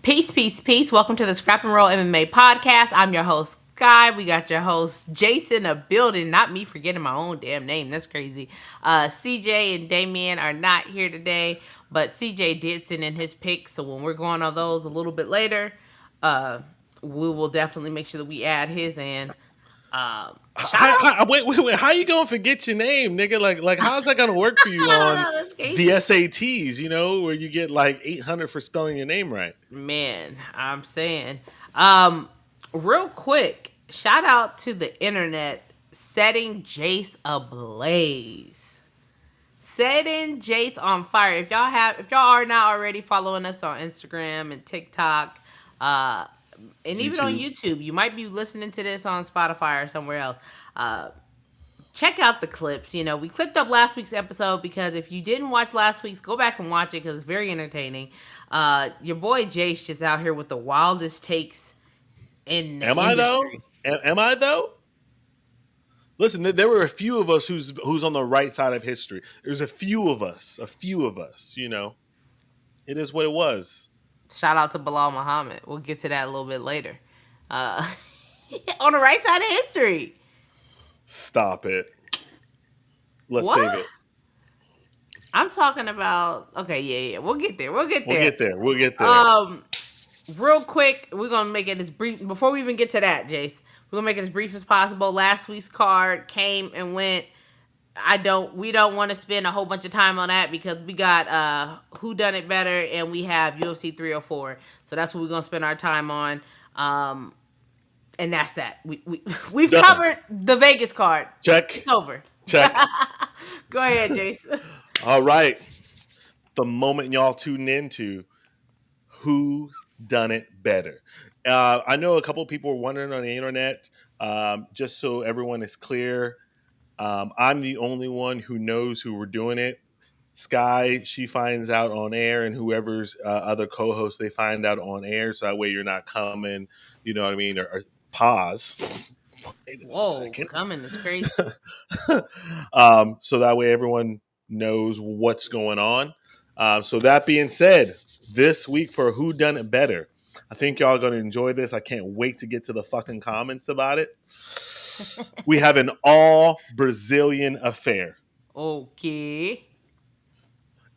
Peace, peace, peace. Welcome to the Scrap and Roll MMA podcast. I'm your host, Sky. We got your host, Jace, in the building. Not me forgetting my own damn name. That's crazy. CJ and Damien are not here today, but CJ did send in his picks. So when we're going on those a little bit later, we will definitely make sure that we add his in. Shout out. Wait. How you gonna forget your name, nigga? Like, how's that gonna work for you I don't on know. That's the crazy. SATs? You know, where you get like 800 for spelling your name right. Man, I'm saying. Um, Real quick, shout out to the internet setting Jace ablaze. Setting Jace on fire. If y'all are not already following us on Instagram and TikTok, uh, and even on YouTube. YouTube, you might be listening to this on Spotify or somewhere else. Uh, check out the clips. You know, we clipped up last week's episode because if you didn't watch last week's, go back and watch it because it's very entertaining. Your boy Jace just out here with the wildest takes in the Am I though? industry. Am I though? Listen, there were a few of us who's on the right side of history. There's a few of us. You know, it is what it was. Shout out to Belal Muhammad. We'll get to that a little bit later. Uh, on the right side of history. Stop it. Let's What? save it. I'm talking about. Okay, yeah. We'll get there. We'll get there. We'll get there. Real quick, we're gonna make it as brief before we even get to that, Jace. We're gonna make it as brief as possible. Last week's card came and went. We don't want to spend a whole bunch of time on that because we got Who Done It Better and we have UFC 304. So that's what we're gonna spend our time on. And that's that. We've Done. covered the Vegas card. Check. It's over. Check. Go ahead, Jace. All right. The moment y'all tune into Who's Done It Better. I know a couple of people were wondering on the internet, just so everyone is clear, I'm the only one who knows who we're doing it. Sky, she finds out on air, and whoever's other co-hosts, they find out on air, so that way you're not coming, you know what I mean, or pause. Wait a Whoa, second. coming is crazy. So that way everyone knows what's going on. So that being said, this week for Who Done It Better, I think y'all are going to enjoy this. I can't wait to get to the fucking comments about it. We have an all Brazilian affair. Okay.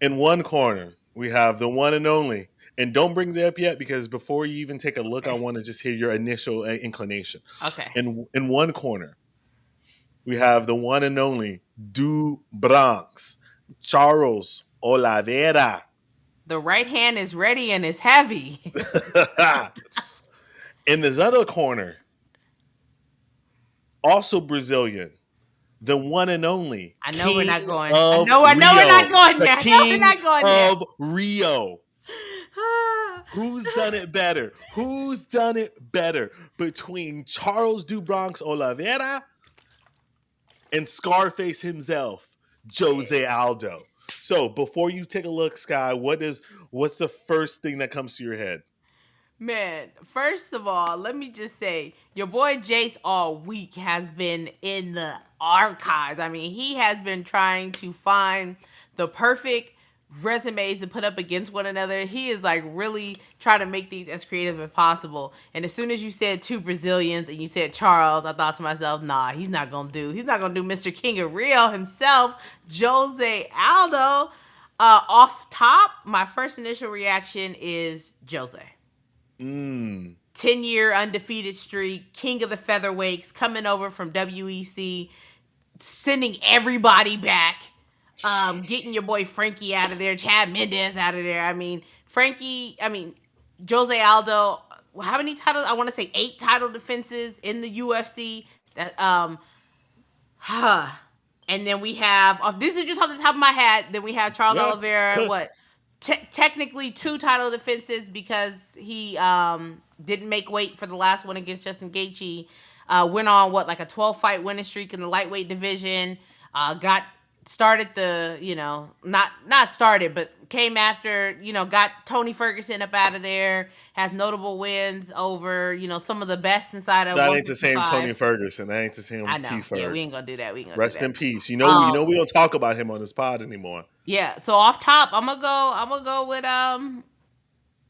In one corner, we have the one and only. And don't bring it up yet because before you even take a look, I want to just hear your initial inclination. Okay. In one corner, we have the one and only do Bronx, Charles Oliveira. The right hand is ready and is heavy. In this other corner, also Brazilian, the one and only I know we're not going. of I know we're not going the there. king I know we're not going there. of Rio. Who's done it better? Who's done it better between Charles do Bronx Oliveira and Scarface himself, Jose Aldo? So before you take a look, Sky, what's the first thing that comes to your head? Man, first of all, let me just say, your boy Jace all week has been in the archives. I mean, he has been trying to find the perfect resumes to put up against one another. He is like really trying to make these as creative as possible. And as soon as you said two Brazilians and you said Charles, I thought to myself, nah, he's not gonna do Mr. King of Rio himself, Jose Aldo. Off top, my first initial reaction is Jose. 10-year undefeated streak, king of the featherweights, coming over from WEC, sending everybody back, getting your boy Frankie out of there, Chad Mendez out of there. I mean, Jose Aldo, how many titles? I want to say 8 title defenses in the UFC. That and then we have, this is just on the top of my head, then we have Charles Oliveira, what? Technically 2 title defenses because he didn't make weight for the last one against Justin Gaethje. Went on like a 12-fight winning streak in the lightweight division. Got started not started, but came after, got Tony Ferguson up out of there. Has notable wins over, some of the best inside of. That ain't the same Tony Ferguson. That ain't the same I know. T Ferg. Yeah, we ain't gonna do that. Rest in peace. We don't talk about him on this pod anymore. Yeah. So off top, I'm gonna go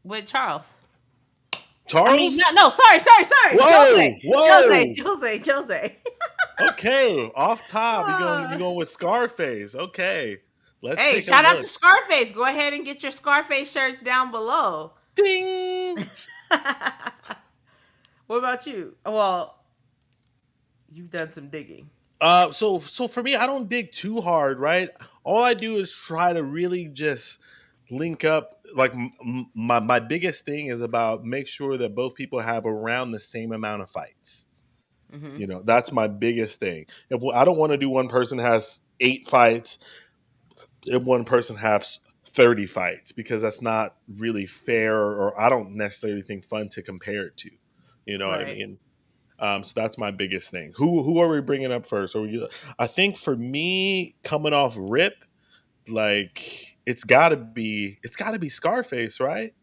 with Charles. I mean, Charles? no, sorry. Whoa, whoa. Jose. Okay, off top. You going Uh, you going with Scarface. Okay. Let's hey, take a shout out to look. Scarface. Go ahead and get your Scarface shirts down below. Ding. What about you? Well, you've done some digging. So for me, I don't dig too hard, right? All I do is try to really just link up. Like my biggest thing is about make sure that both people have around the same amount of fights. Mm-hmm. That's my biggest thing. If I don't want to do one person has 8 fights, if one person has 30 fights, because that's not really fair, or I don't necessarily think fun to compare it to. You know what I Right. mean? So that's my biggest thing. Who are we bringing up first? I think for me, coming off rip, like it's gotta be Scarface, right?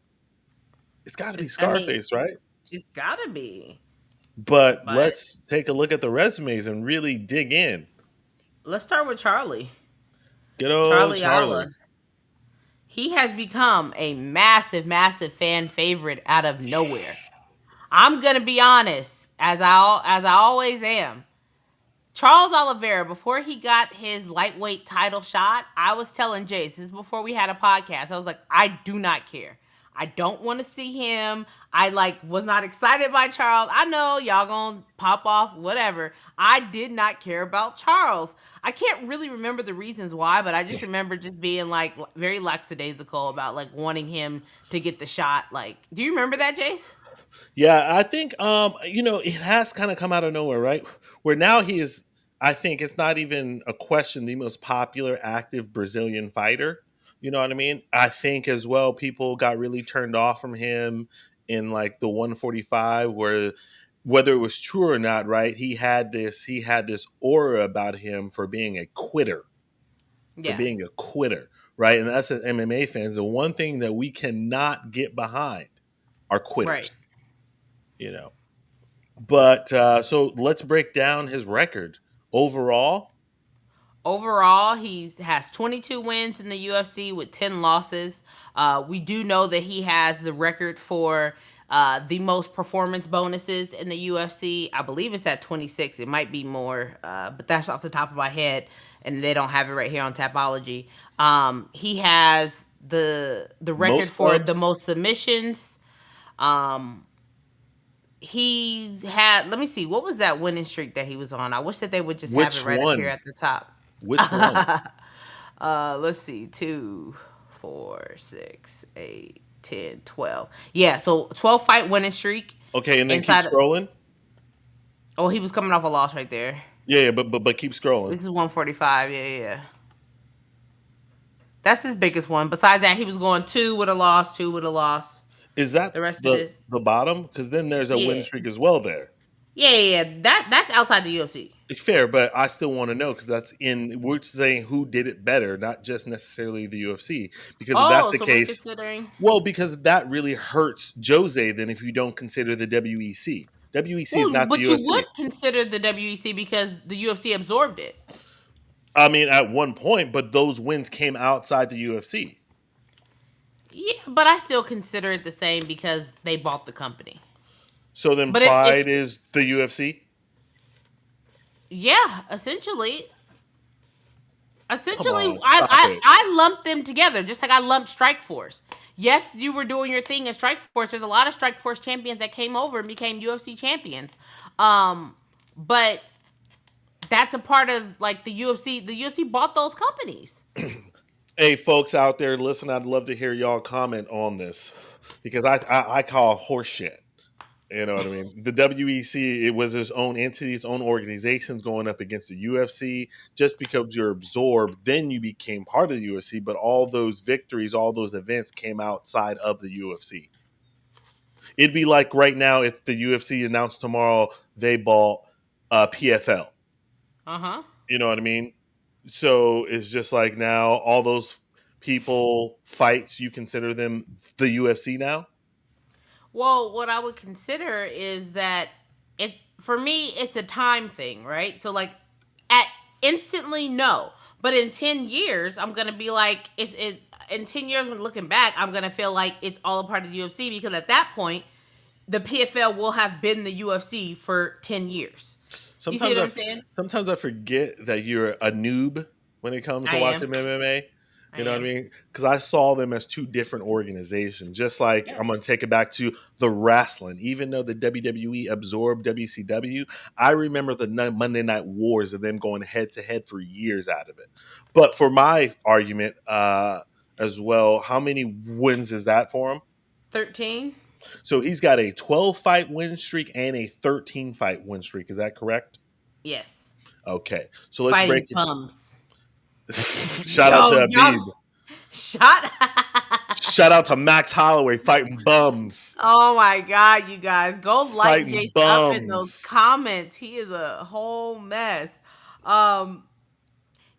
It's gotta be I mean, Scarface, right? it's gotta be. But But let's take a look at the resumes and really dig in. let's start with Charlie. Good old Charlie Charlie. Alas. He has become a massive fan favorite out of nowhere. I'm gonna be honest, as I always am. Charles Oliveira, before he got his lightweight title shot, I was telling Jace, this is before we had a podcast. I was like, I do not care. I don't want to see him. I was not excited by Charles. I know y'all gonna pop off, whatever. I did not care about Charles. I can't really remember the reasons why, but I just remember just being very lackadaisical about wanting him to get the shot. Do you remember that, Jace? Yeah, I think it has kind of come out of nowhere, right? Where now he is, I think it's not even a question, the most popular active Brazilian fighter. You know what I mean? I think as well people got really turned off from him in like the 145, where whether it was true or not, right? He had this aura about him for being a quitter, for Yeah, being a quitter, right? And us as MMA fans, the one thing that we cannot get behind are right. quitters, you know. But so let's break down his record overall. Overall, he has 22 wins in the UFC with 10 losses. We do know that he has the record for the most performance bonuses in the UFC. I believe it's at 26. It might be more, but that's off the top of my head, and they don't have it right here on Tapology. He has the record Most for the subs. most submissions. Um, he's had. Let me see. What was that winning streak that he was on? I wish that they would just have it Which right up here one? at the top. Which one? Let's see, 2, 4, 6, 8, 10, 12. Yeah, so 12 fight winning streak Okay, and then keep inside of, scrolling. oh, he was coming off a loss right there. Yeah, but keep scrolling. This is 145. Yeah. That's his biggest one. Besides that, he was going two with a loss, two with a loss. Is that The rest of the this, the bottom? Because then there's a win yeah. streak as well there. Yeah. That's outside the UFC. Fair, but I still want to know because that's in. We're saying who did it better, not just necessarily the UFC. Because if that's Oh, the so we're case, considering. well, because that really hurts Jose. Then if you don't consider the WEC, WEC is Well, not the but you would UFC. consider the WEC because the UFC absorbed it. I mean, at one point, but those wins came outside the UFC. Yeah, but I still consider it the same because they bought the company. So then But if Pride is the UFC. yeah, essentially, Come on, stop it. I lumped them together, just like I lumped Strike Force. Yes, you were doing your thing at Strike Force. There's a lot of Strike Force champions that came over and became UFC champions. But that's a part of the UFC. The UFC bought those companies. Hey, folks out there, listen. I'd love to hear y'all comment on this because I call horseshit. You know what I mean? The WEC, it was its own entity, its own organizations going up against the UFC. Just because you're absorbed, then you became part of the UFC. But all those victories, all those events came outside of the UFC. It'd be like right now if the UFC announced tomorrow they bought PFL. Uh huh. You know what I mean? So it's just like now all those people fights, you consider them the UFC now? Well, what I would consider is that it's for me, it's a time thing, right? So at instantly no, but in 10 years, I'm gonna be like, in 10 years when looking back, I'm gonna feel like it's all a part of the UFC because at that point, the PFL will have been the UFC for 10 years. You see Sometimes what I I'm saying? sometimes I forget that you're a noob when it comes to I am. watching MMA. I You know what I am. mean? Because I saw them as two different organizations. Just like Yeah. I'm going to take it back to the wrestling. Even though the WWE absorbed WCW, I remember the Monday Night Wars of them going head to head for years out of it. But for my argument as well, how many wins is that for him? 13? So he's got a 12 fight win streak and a 13 fight win streak. Is that correct? Yes. Okay, so let's break Fighting it. bums. Shout out Yo, to y'all Habib. shut. Shout out to Max Holloway fighting bums. Oh my God, you guys. Go light Fighting Jace up in those bums. comments. He is a whole mess. Um,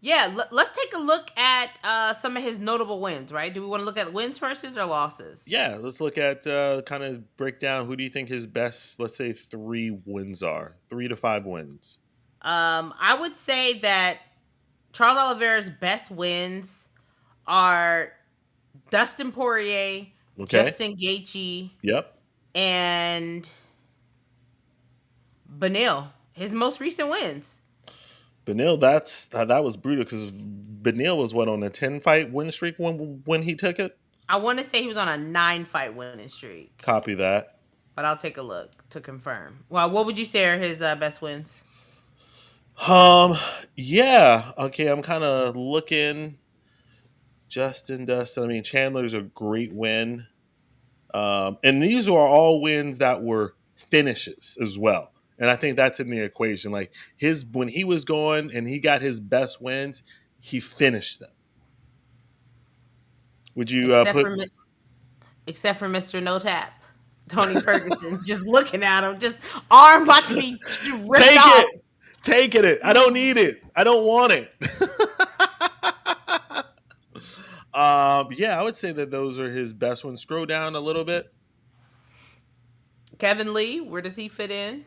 yeah, let's take a look at some of his notable wins, right? Do we want to look at wins versus or losses? Yeah, let's look at kind of break down who do you think his best, let's say, 3 wins are? 3 to 5 wins. I would say that Charles Oliveira's best wins are Dustin Poirier, Okay. Justin Gaethje, Yep. and Benil. His most recent wins. Benil, that was brutal because Benil was what on a 10 fight win streak when he took it. I want to say he was on a 9 fight winning streak, Copy that. but I'll take a look to confirm. Well, what would you say are his best wins? Um, yeah. Okay, I'm kind of looking. Dustin. I mean, Chandler's a great win. And these are all wins that were finishes as well. And I think that's in the equation. Like his when he was going and he got his best wins, he finished them. Would you Except put for except for Mr. No Tap, Tony Ferguson, just looking at him, just arm about to be ripped take off. it, taking it? I don't need it. I don't want it. Yeah, I would say that those are his best ones. Scroll down a little bit. Kevin Lee, where does he fit in?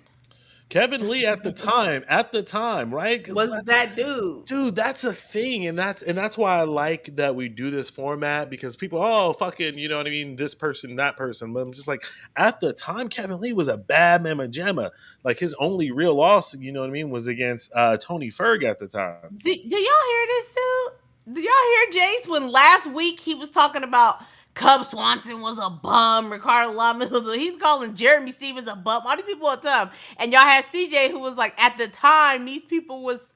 Kevin Lee at the time, right? 'Cause Was that dude? dude, that's a thing, and that's why I like that we do this format because people, oh fucking, you know what I mean, this person, that person. But I'm just like, at the time, Kevin Lee was a bad mamma jamma. Like his only real loss, you know what I mean, was against Tony Ferg at the time. Do y'all hear this dude? Do y'all hear Jace when last week he was talking about Cub Swanson was a bum, Ricardo Lamas he's calling Jeremy Stevens a bum, all these people all the time. And y'all had CJ who was like, at the time, these people was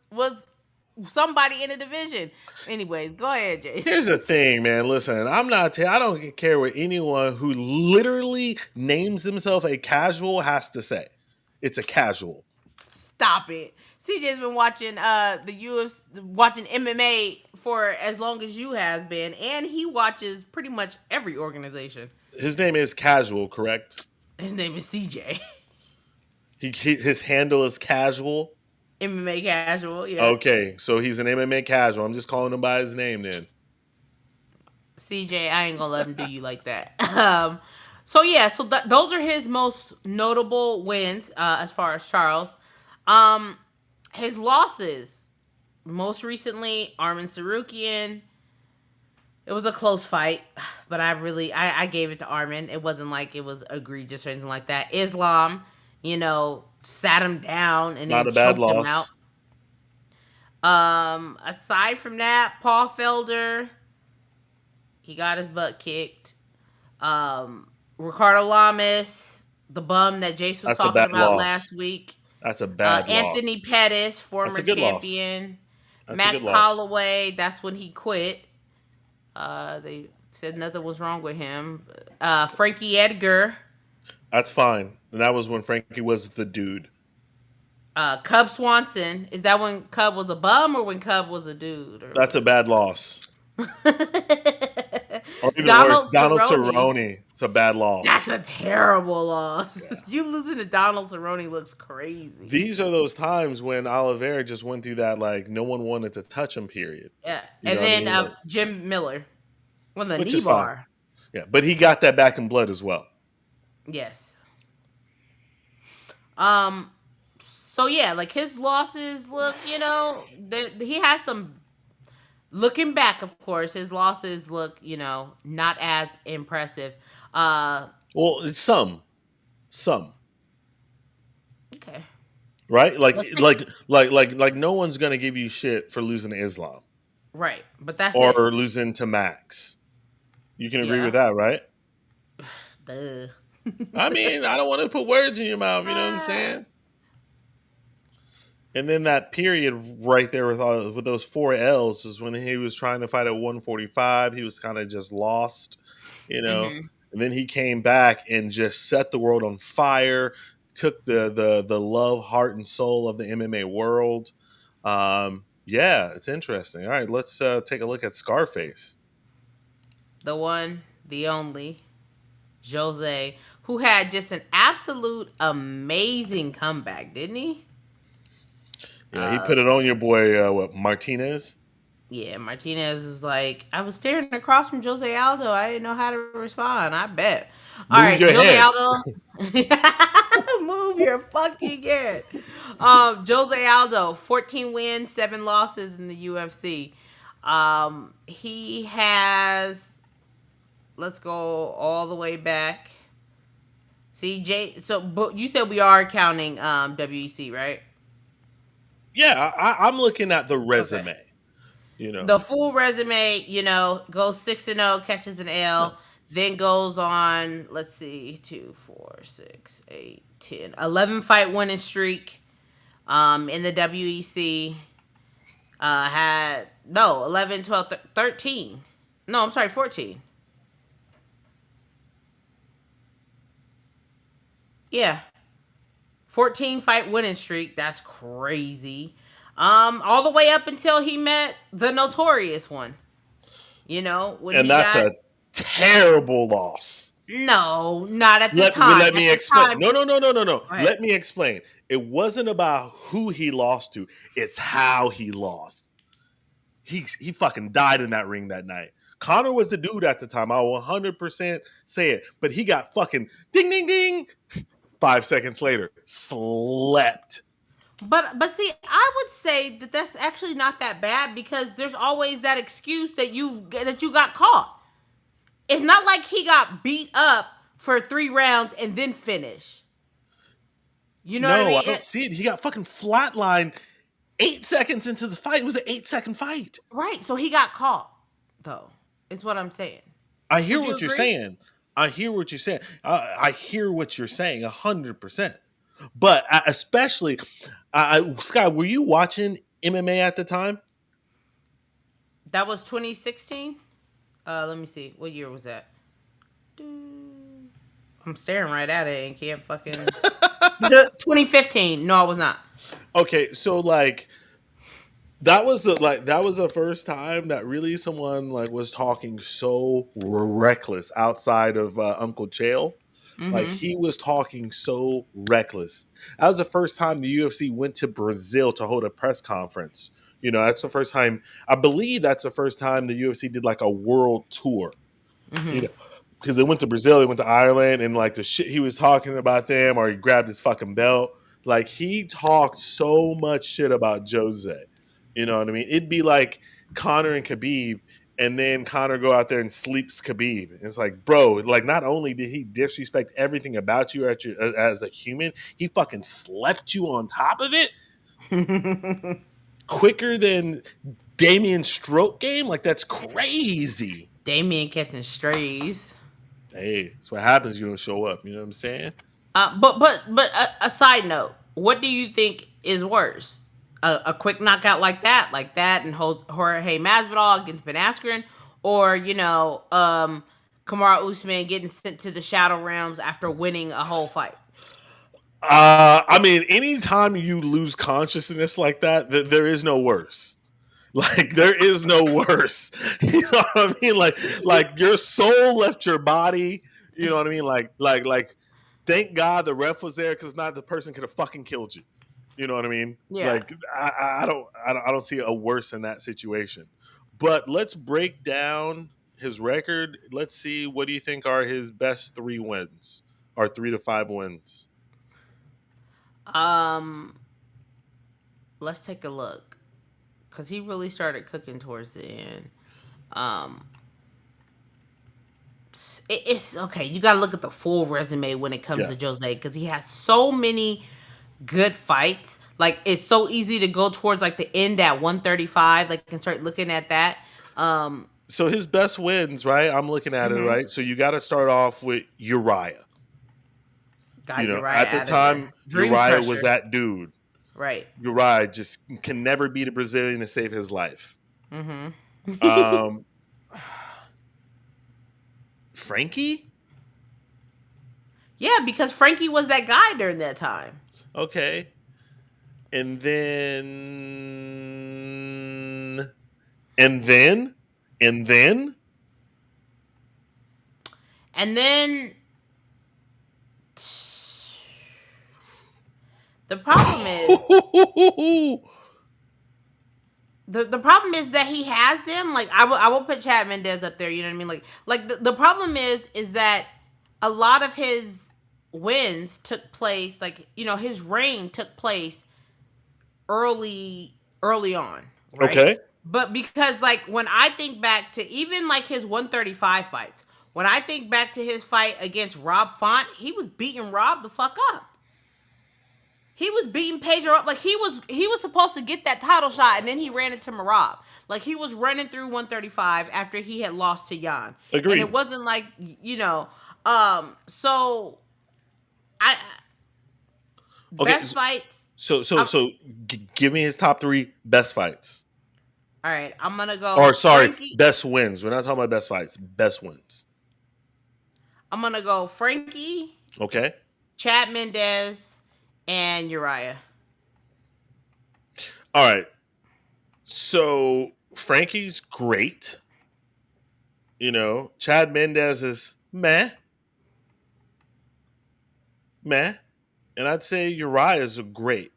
somebody in the division. Anyways, go ahead, Jace. Here's the thing, man. Listen, I don't care what anyone who literally names himself a casual has to say. It's a casual. Stop it. CJ's been watching the UFC, watching MMA for as long as you has been, and he watches pretty much every organization. His name is Casual, correct? His name is CJ. His handle is Casual. MMA casual, yeah. Okay, so he's an MMA casual. I'm just calling him by his name then. CJ, I ain't gonna let him do you like that. So yeah, so those are his most notable wins as far as Charles. His losses, most recently, Armin Sarukian. It was a close fight, but I gave it to Armin. It wasn't like it was egregious or anything like that. Islam, sat him down and Not then a bad choked him out. loss. Aside from that, Paul Felder, he got his butt kicked. Ricardo Lamas, the bum that Jace was That's a talking bad about loss. last week. That's a bad Anthony loss. Pettis, That's former a good loss. champion. That's a good Max loss. Holloway, that's when he quit. They said nothing was wrong with him. Frankie Edgar. That's fine. And that was when Frankie was the dude. Cub Swanson. Is that when Cub was a bum or when Cub was a dude? That's a bad loss. Or even Donald worse, Donald Cerrone. Cerrone. It's a bad loss. That's a terrible loss. Yeah. You losing to Donald Cerrone looks crazy. These are those times when Oliveira just went through that like no one wanted to touch him period. Yeah. You And know what I then mean? Like, Jim Miller. Won the which knee is fine. bar. Yeah, but he got that back in blood as well. Yes. So yeah, like his losses look, he has some. Looking back, of course, his losses look, not as impressive. Well, it's some. Some, Okay. right? Like Let's take like no one's gonna give you shit for losing to Islam right, but that's or it. losing to Max. You can agree with Yeah. that, right? Duh. I mean, I don't want to put words in your mouth. You know what I'm Ah. saying? And then that period right there with those four L's is when he was trying to fight at 145. He was kind of just lost, you know. Mhm. And then he came back and just set the world on fire. Took the love, heart, and soul of the MMA world. Yeah, it's interesting. All right, let's take a look at Scarface. The one, the only, Jose, who had just an absolute amazing comeback, didn't he? Yeah, he Uh, put it on your boy, what, Martinez. yeah, Martinez is like, I was staring across from Jose Aldo. I didn't know how to respond. I bet. All Move right, your Jose head. Aldo, move your fucking head. Jose Aldo, 14 wins, 7 losses in the UFC. He has. Let's go all the way back. See, Jay. So, but you said we are counting WEC, right? Yeah, I'm looking at the Okay. resume. You know, The full resume, goes 6-0, catches an yeah. L, then goes on, let's see, 2, 4, 6, 8, 10, 11 fight winning streak in the WEC. Had, no, 11, 12, 13. No, I'm sorry, 14. Yeah. 14 fight winning streak. That's crazy. All the way up until he met the notorious one. When And he that's got. a terrible loss. No, not at the Let time. At me the explain. time, No, no, no, no, no, no. go ahead. Let me explain. It wasn't about who he lost to. It's how he lost. He fucking died in that ring that night. Connor was the dude at the time. I will 100% say it. But he got fucking ding, ding, ding. 5 seconds later, slept. But see, I would say that that's actually not that bad because there's always that excuse that you got caught. It's not like he got beat up for 3 rounds and then finish. You know what I No, I mean? don't see it. He got fucking flatlined 8 seconds into the fight. It was an 8 second fight. Right. So he got caught, though. Is what I'm saying. I hear Would you what you're agree? saying. I hear what you're saying. I hear what you're saying 100%. But especially, Sky, were you watching MMA at the time? That was 2016. Let me see. What year was that? I'm staring right at it and can't fucking. 2015. No, I was not. Okay, so like that was the first time that really someone like was talking so reckless outside of Uncle Chael. Like Mm-hmm. he was talking so reckless. That was the first time the UFC went to Brazil to hold a press conference. That's the first time. I believe that's the first time the UFC did like a world tour. You Mm-hmm. know, because they went to Brazil, they went to Ireland, and like the shit he was talking about them, or he grabbed his fucking belt. Like he talked so much shit about Jose. You know what I mean? It'd be like Connor and Khabib, and then Connor go out there and sleeps Khabib. It's like, bro, like not only did he disrespect everything about you as a human, he fucking slept you on top of it quicker than Damian Stroke game. Like that's crazy. Damien catching strays. Hey, that's what happens. You don't show up. You know what I'm saying? But a side note, what do you think is worse? A quick knockout like that, and Jorge Masvidal against Ben Askren, or Kamaru Usman getting sent to the shadow realms after winning a whole fight. I mean, anytime you lose consciousness like that, there is no worse. Like there is no worse. You know what I mean? Like your soul left your body. You know what I mean? Like thank God the ref was there because not the person could have fucking killed you. You know what I mean? Yeah. Like I don't see a worse in that situation. But let's break down his record. Let's see what do you think are his best 3 wins or 3 to 5 wins. Um, let's take a look because he really started cooking towards the end. Um, it's okay. You got to look at the full resume when it comes Yeah. to Jose, because he has so many good fights. Like, it's so easy to go towards like the end at 135, like, and start looking at that. So his best wins, right? I'm looking at it, Mhm. right? So you got to start off with Uriah. Got Uriah At the out of there. time, Dream Uriah was Crusher. that dude. Right. Uriah just can never beat a Brazilian to save his life. Mhm. Um, Frankie? Yeah, because Frankie was that guy during that time. Okay. And then and then and then And then the problem is the problem is that he has them. Like, I will put Chad Mendez up there. You know what I mean? Like the problem is that a lot of his wins took place. Like, his reign took place early on, right? okay. But because, like, when I think back to even like his 135 fights, when I think back to his fight against Rob Font, he was beating Rob the fuck up. He was beating Pedro up. Like, he was supposed to get that title shot, and then he ran into Marab. Like, he was running through 135 after he had lost to Jan. And it Agreed. wasn't like, so I Okay. best fights. So give me his top 3 best fights. All right, I'm gonna Or go sorry, Frankie. best wins. We're not talking about best fights. Best wins. I'm gonna go Frankie, Okay. Chad Mendez, and Uriah. All right. So Frankie's great. Chad Mendez is meh, meh, and I'd say Uriah is a great.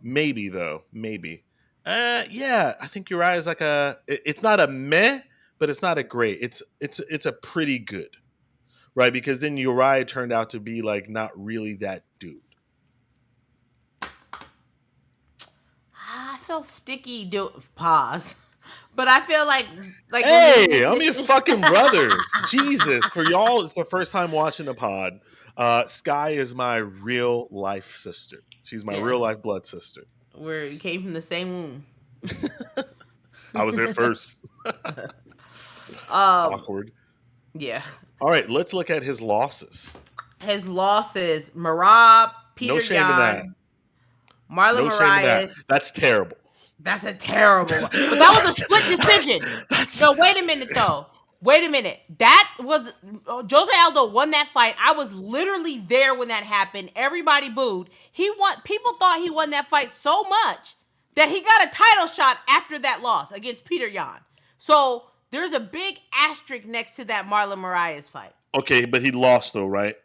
Maybe though, maybe. Yeah, I think Uriah is like it's not a meh, but it's not a great. It's a pretty good, right? Because then Uriah turned out to be like not really that dude. I feel sticky. Pause. But I feel like when Hey, I'm your this. fucking brother. Jesus, for y'all, it's the first time watching the pod. Sky is my real life sister. She's my real Yes, life blood sister. we came from the same womb. I was there first. um, Awkward. yeah. All right, let's look at his losses. His losses: Marab, No Peter shame in that. Yan, Marlon No shame in that. Moraes. That's terrible. That's a terrible. But that was a split decision. No, wait a minute though. Wait a minute. That was Jose Aldo won that fight. I was literally there when that happened. Everybody booed. He won. People thought he won that fight so much that he got a title shot after that loss against Peter Yan. So there's a big asterisk next to that Marlon Moraes fight. Okay, but he lost though, right?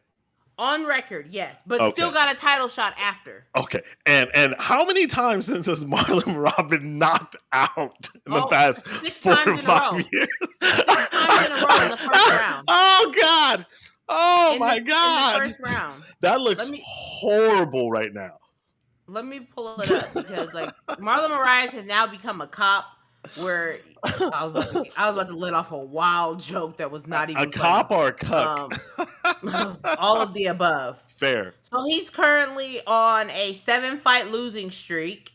On record, yes, but still Okay. got a title shot after. Okay. And how many times since has Marlon Moraes been knocked out in the past 6 4 or times in a 5 row. years? 6 times in a row in the first round. Oh God. Oh my In the God. first round. That looks Let me horrible right now. pull it up because like Marlon Moraes has now become a cop. Where I was about to let off a wild joke that was not A even cop funny. or a cuck? All of the above. Fair. So he's currently on a 7-fight losing streak.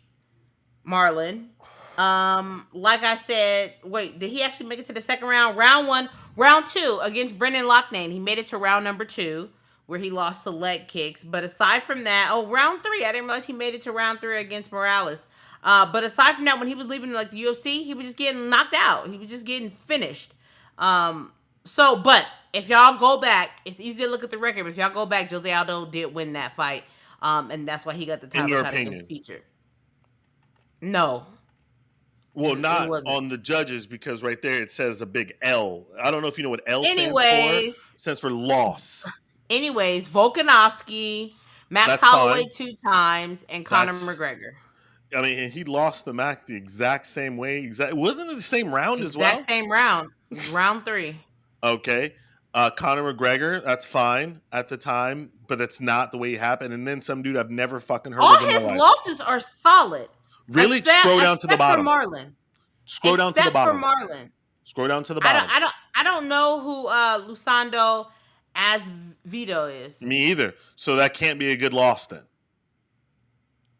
Marlon. Like I said, wait, did he actually make it to the second round? Round 1, round 2 against Brendan Loughnane. He made it to round number 2, where he lost to leg kicks. But aside from that, round 3, I didn't realize he made it to round 3 against Morales. But aside from that, when he was leaving like the UFC, he was just getting knocked out. He was just getting finished. But if y'all go back, it's easy to look at the record. But if y'all go back, Jose Aldo did win that fight. And that's why he got the In title your shot opinion. against Peter. No. Well, It not wasn't. on the judges because right there it says a big L. I don't know if you know what L stands for. Anyways, It stands for loss. Volkanovski, Max That's Holloway fine. 2 times, and Conor That's McGregor. I mean, and he lost the Mac the exact same way. Wasn't it the same round as Exact well? same round. It was round 3. Okay. Conor McGregor, that's fine at the time, but that's not the way it happened. And then some dude I've never fucking heard All of in my his life. losses are solid. Really? Scroll down to the Except for bottom. Marlon. Scroll down to the Except for bottom. Marlon. Scroll down to the bottom. I don't know who Lusando as Vito is. Me either. So that can't be a good loss then.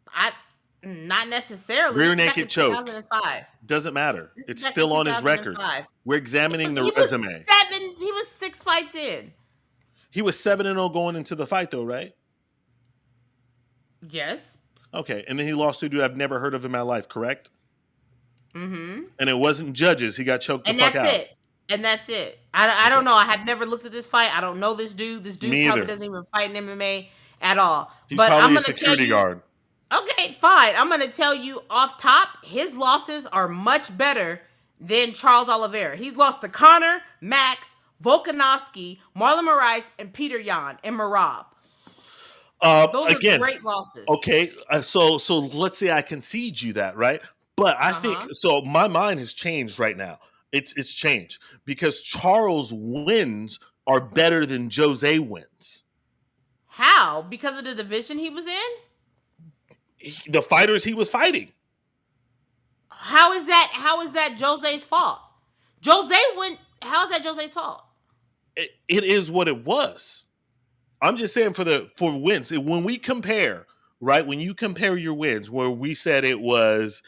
I Not necessarily. Rear This is back naked in choke. 2005. Doesn't matter. This is It's back in still on his record. 2005. We're examining the He resume. was 6 fights in. He was 7-0 going into the fight, though, right? Yes. Okay, and then he lost to a dude I've never heard of in my life, correct? Mm-hmm. And it wasn't judges. He got choked the fuck out. And that's it. I don't know. I have never looked at this fight. I don't know this dude. This dude Me probably either. doesn't even fight in MMA at all. He's but probably I'm a going to tell security you. guard. Okay, fine. I'm going to tell you off top, his losses are much better than Charles Oliveira. He's lost to Connor, Max, Volkanovski, Marlon Moraes, and Peter Yan and Marab. Those are great losses. Okay, so let's say I concede you that, right? But I think so. My mind has changed right now. It's changed because Charles wins are better than Jose wins. How? Because of the division he was in? The fighters he was fighting. How is that Jose's fault? Jose went. How is that Jose's fault? It is what it was. I'm just saying for wins. When we compare, right? When you compare your wins, where we said it was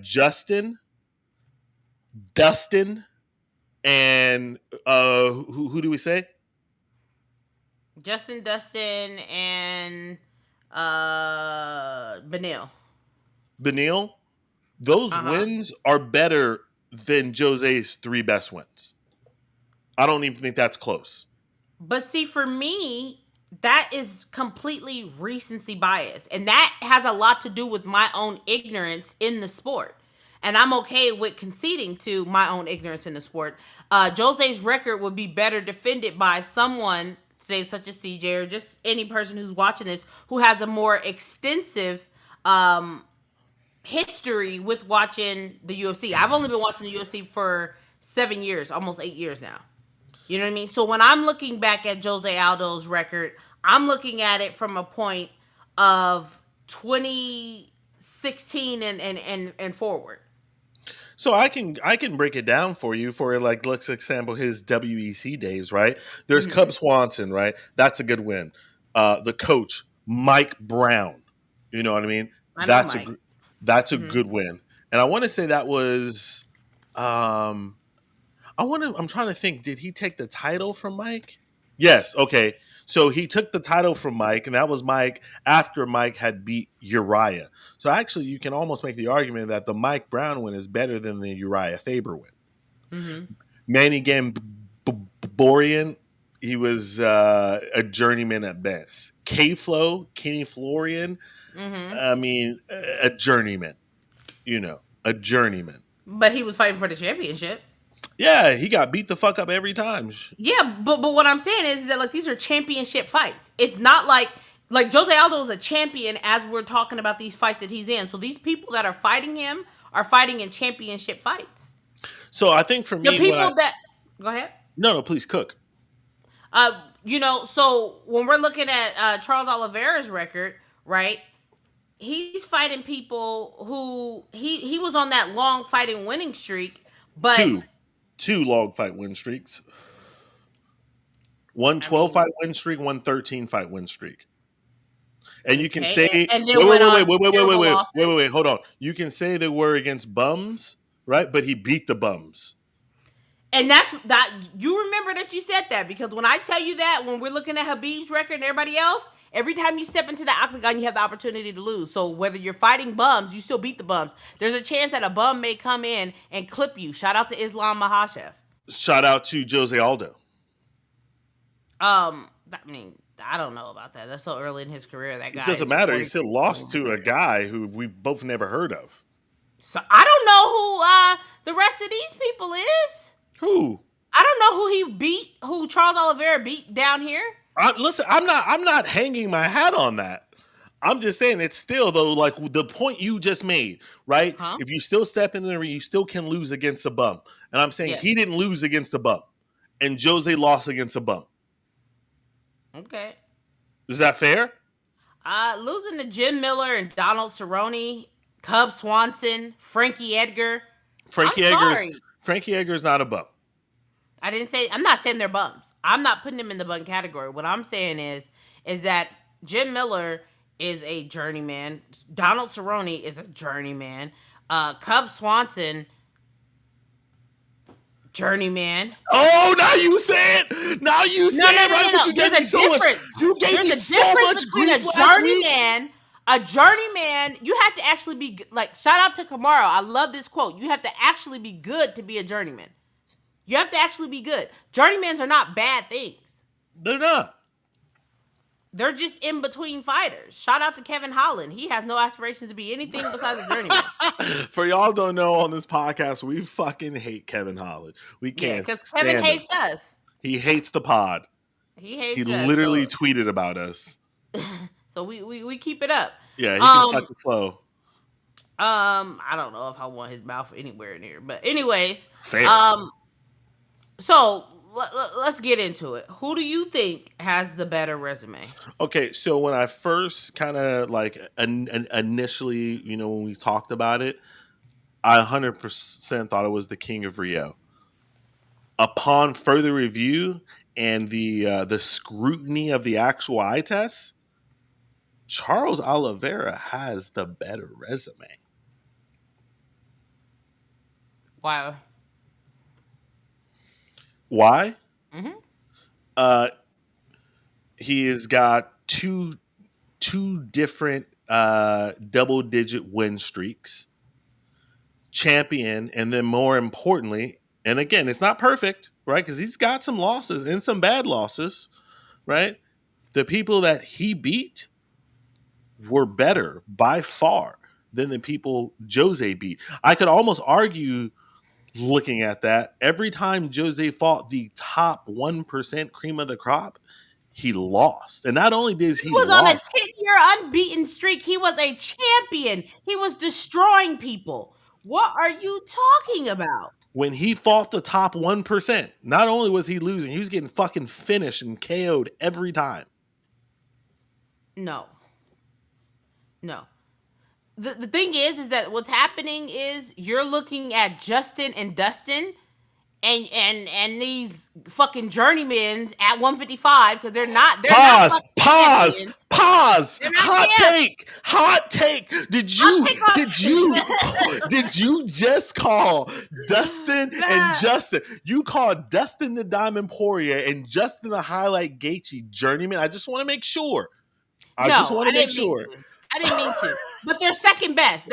Justin, Dustin, and who do we say? Justin, Dustin, and Benil. Benil, those wins are better than Jose's 3 best wins. I don't even think that's close. But see, for me, that is completely recency bias. And that has a lot to do with my own ignorance in the sport. And I'm okay with conceding to my own ignorance in the sport. Jose's record would be better defended by someone, say such as CJ, or just any person who's watching this, who has a more extensive history with watching the UFC. I've only been watching the UFC for 7 years, almost 8 years now. You know what I mean? So when I'm looking back at Jose Aldo's record, I'm looking at it from a point of 2016 and forward. So I can break it down for you for like, let's example his WEC days, right? There's Cub Swanson, right? That's a good win. The coach, Mike Brown. You know what I mean? That's a good win. And I want to say that was I'm trying to think, did he take the title from Mike? Yes, okay. So he took the title from Mike, and that was Mike after Mike had beat Uriah. So actually, you can almost make the argument that the Mike Brown win is better than the Uriah Faber win. Manny Gamborian, he was a journeyman at best. K-Flow, Kenny Florian, I mean, a journeyman. A journeyman. But he was fighting for the championship. Yeah, he got beat the fuck up every time. Yeah, but what I'm saying is that like these are championship fights. It's not like Jose Aldo is a champion as we're talking about these fights that he's in. So these people that are fighting him are fighting in championship fights. So I think for me, the people go ahead. No, please cook. So when we're looking at Charles Oliveira's record, right? He's fighting people who he was on that long fighting winning streak, but two long fight win streaks. One 12-fight win streak, one 13-fight win streak. And you can say wait, hold on. You can say they were against bums, right? But he beat the bums. And that's that. You remember that you said that because when I tell you that, when we're looking at Khabib's record and everybody else, every time you step into the octagon, you have the opportunity to lose. So whether you're fighting bums, you still beat the bums. There's a chance that a bum may come in and clip you. Shout out to Islam Makhachev. Shout out to Jose Aldo. I mean, I don't know about that. That's so early in his career. That guy. It doesn't matter. He still lost to a guy who we've both never heard of. So I don't know who the rest of these people is. Who? I don't know who he beat. Who Charles Oliveira beat down here. Listen, I'm not hanging my hat on that. I'm just saying it's still though like the point you just made, right? If you still step in there, you still can lose against a bum. And I'm saying he didn't lose against a bum, and Jose lost against a bum. Okay. Is that fair? Losing to Jim Miller and Donald Cerrone, Cub Swanson, Frankie Edgar. Frankie Edgar's not a bum. I'm not saying they're bums. I'm not putting them in the bum category. What I'm saying is that Jim Miller is a journeyman. Donald Cerrone is a journeyman. Cub Swanson, journeyman. Oh, now you say it. Now you say it, right? But you gave me so much. You gave me so much grief last week. A journeyman, you have to actually be like, shout out to Kamara. I love this quote. You have to actually be good to be a journeyman. You have to actually be good. Journeymans are not bad things. They're not. They're just in between fighters. Shout out to Kevin Holland. He has no aspirations to be anything besides a journeyman. For y'all don't know, on this podcast, we fucking hate Kevin Holland. We can't. Yeah, because Kevin hates us. He hates the pod. He hates us. He us. literally tweeted about us. So we keep it up. Yeah, he can suck it slow. I don't know if I want his mouth anywhere near, but anyways, fair. So let's get into it. Who do you think has the better resume? Okay, so when I first kind of like initially, when we talked about it, I 100% thought it was the King of Rio. Upon further review and the scrutiny of the actual eye test, Charles Oliveira has the better resume. Why? Why? He has got two different double-digit win streaks, champion, and then more importantly, and again, it's not perfect, right? Because he's got some losses and some bad losses, right? The people that he beat were better by far than the people Jose beat. I could almost argue, looking at that, every time Jose fought the top 1% cream of the crop, he lost. And not only did he was lost, on a 10-year unbeaten streak, he was a champion. He was destroying people. What are you talking about? When he fought the top 1%, not only was he losing, he was getting fucking finished and KO'd every time. No. The thing is that what's happening is you're looking at Justin and Dustin and these fucking journeymans at 155 because they're not. Pause. Hot take. Did you just call Dustin and Justin? You called Dustin the Diamond Poirier and Justin the Highlight Gaethje journeyman? I just want to make sure. I didn't mean to. But they're second best.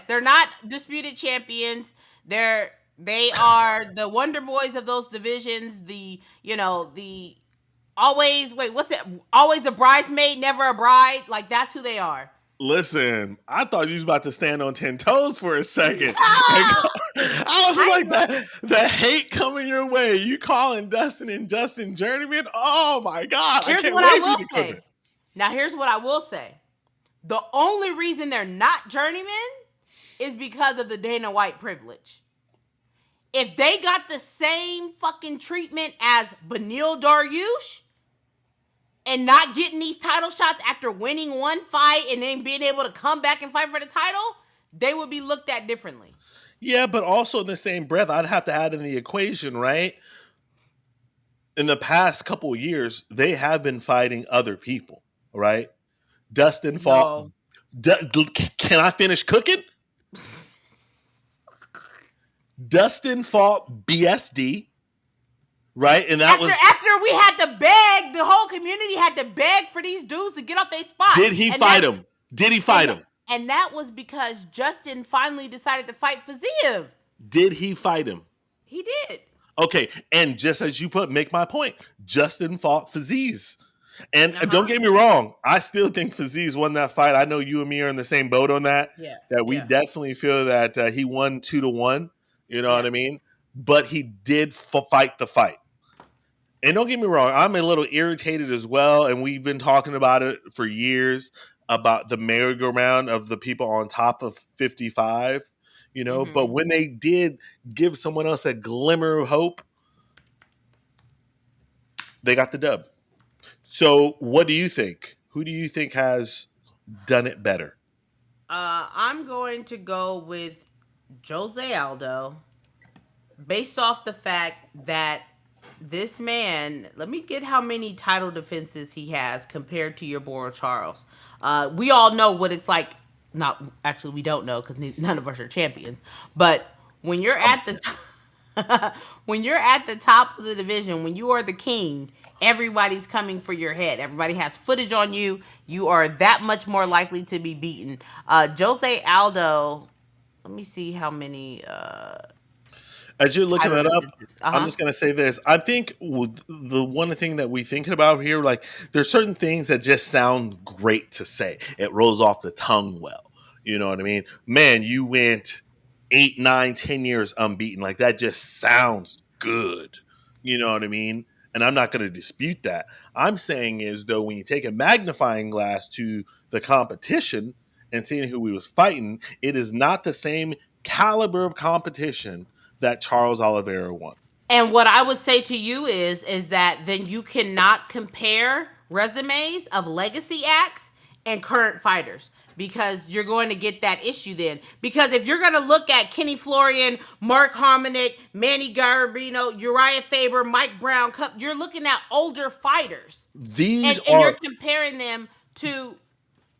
They're not disputed champions. They are the Wonder Boys of those divisions. Always a bridesmaid, never a bride. Like, that's who they are. Listen, I thought you was about to stand on 10 toes for a second. I was like, the hate coming your way. You calling Dustin and Justin journeyman? Oh my God. Here's what I will say. Now, here's what I will say. The only reason they're not journeymen is because of the Dana White privilege. If they got the same fucking treatment as Beneil Dariush and not getting these title shots after winning one fight and then being able to come back and fight for the title, they would be looked at differently. Yeah, but also in the same breath, I'd have to add in the equation, right? In the past couple of years, they have been fighting other people, right? Dustin fought. Can I finish cooking? Dustin fought BSD, right? And that after we had to beg, the whole community had to beg for these dudes to get off their spot. Did he fight him? And that was because Justin finally decided to fight Fiziev. Did he fight him? He did. Okay, and just as you make my point, Justin fought Fiziev. And don't get me wrong, I still think Fiziev won that fight. I know you and me are in the same boat on that. Yeah. That we definitely feel that he won 2-1. You know what I mean? But he did fight the fight. And don't get me wrong, I'm a little irritated as well. And we've been talking about it for years about the merry-go-round of the people on top of 55. But when they did give someone else a glimmer of hope, they got the dub. So what do you think? Who do you think has done it better? I'm going to go with Jose Aldo, based off the fact that this man, let me get how many title defenses he has compared to your boy Charles. We all know what it's like. Not actually, we don't know because none of us are champions. But when you're I'm a at the when you're at the top of the division, when you are the king, everybody's coming for your head. Everybody has footage on you. You are that much more likely to be beaten. Jose Aldo, let me see how many As you're looking title that up, defenses. I'm just gonna say this. I think the one thing that we thinking about here, like there's certain things that just sound great to say. It rolls off the tongue well. You know what I mean? Man, you went 8, 9, 10 years unbeaten. Like that just sounds good. You know what I mean? And I'm not going to dispute that. I'm saying is though, when you take a magnifying glass to the competition and seeing who we was fighting, it is not the same caliber of competition that Charles Oliveira won. And what I would say to you is that then you cannot compare resumes of legacy acts and current fighters because you're going to get that issue then. Because if you're going to look at Kenny Florian, Mark Hominick, Manny Garabino, Uriah Faber, Mike Brown, you're looking at older fighters, These and you're are comparing them to.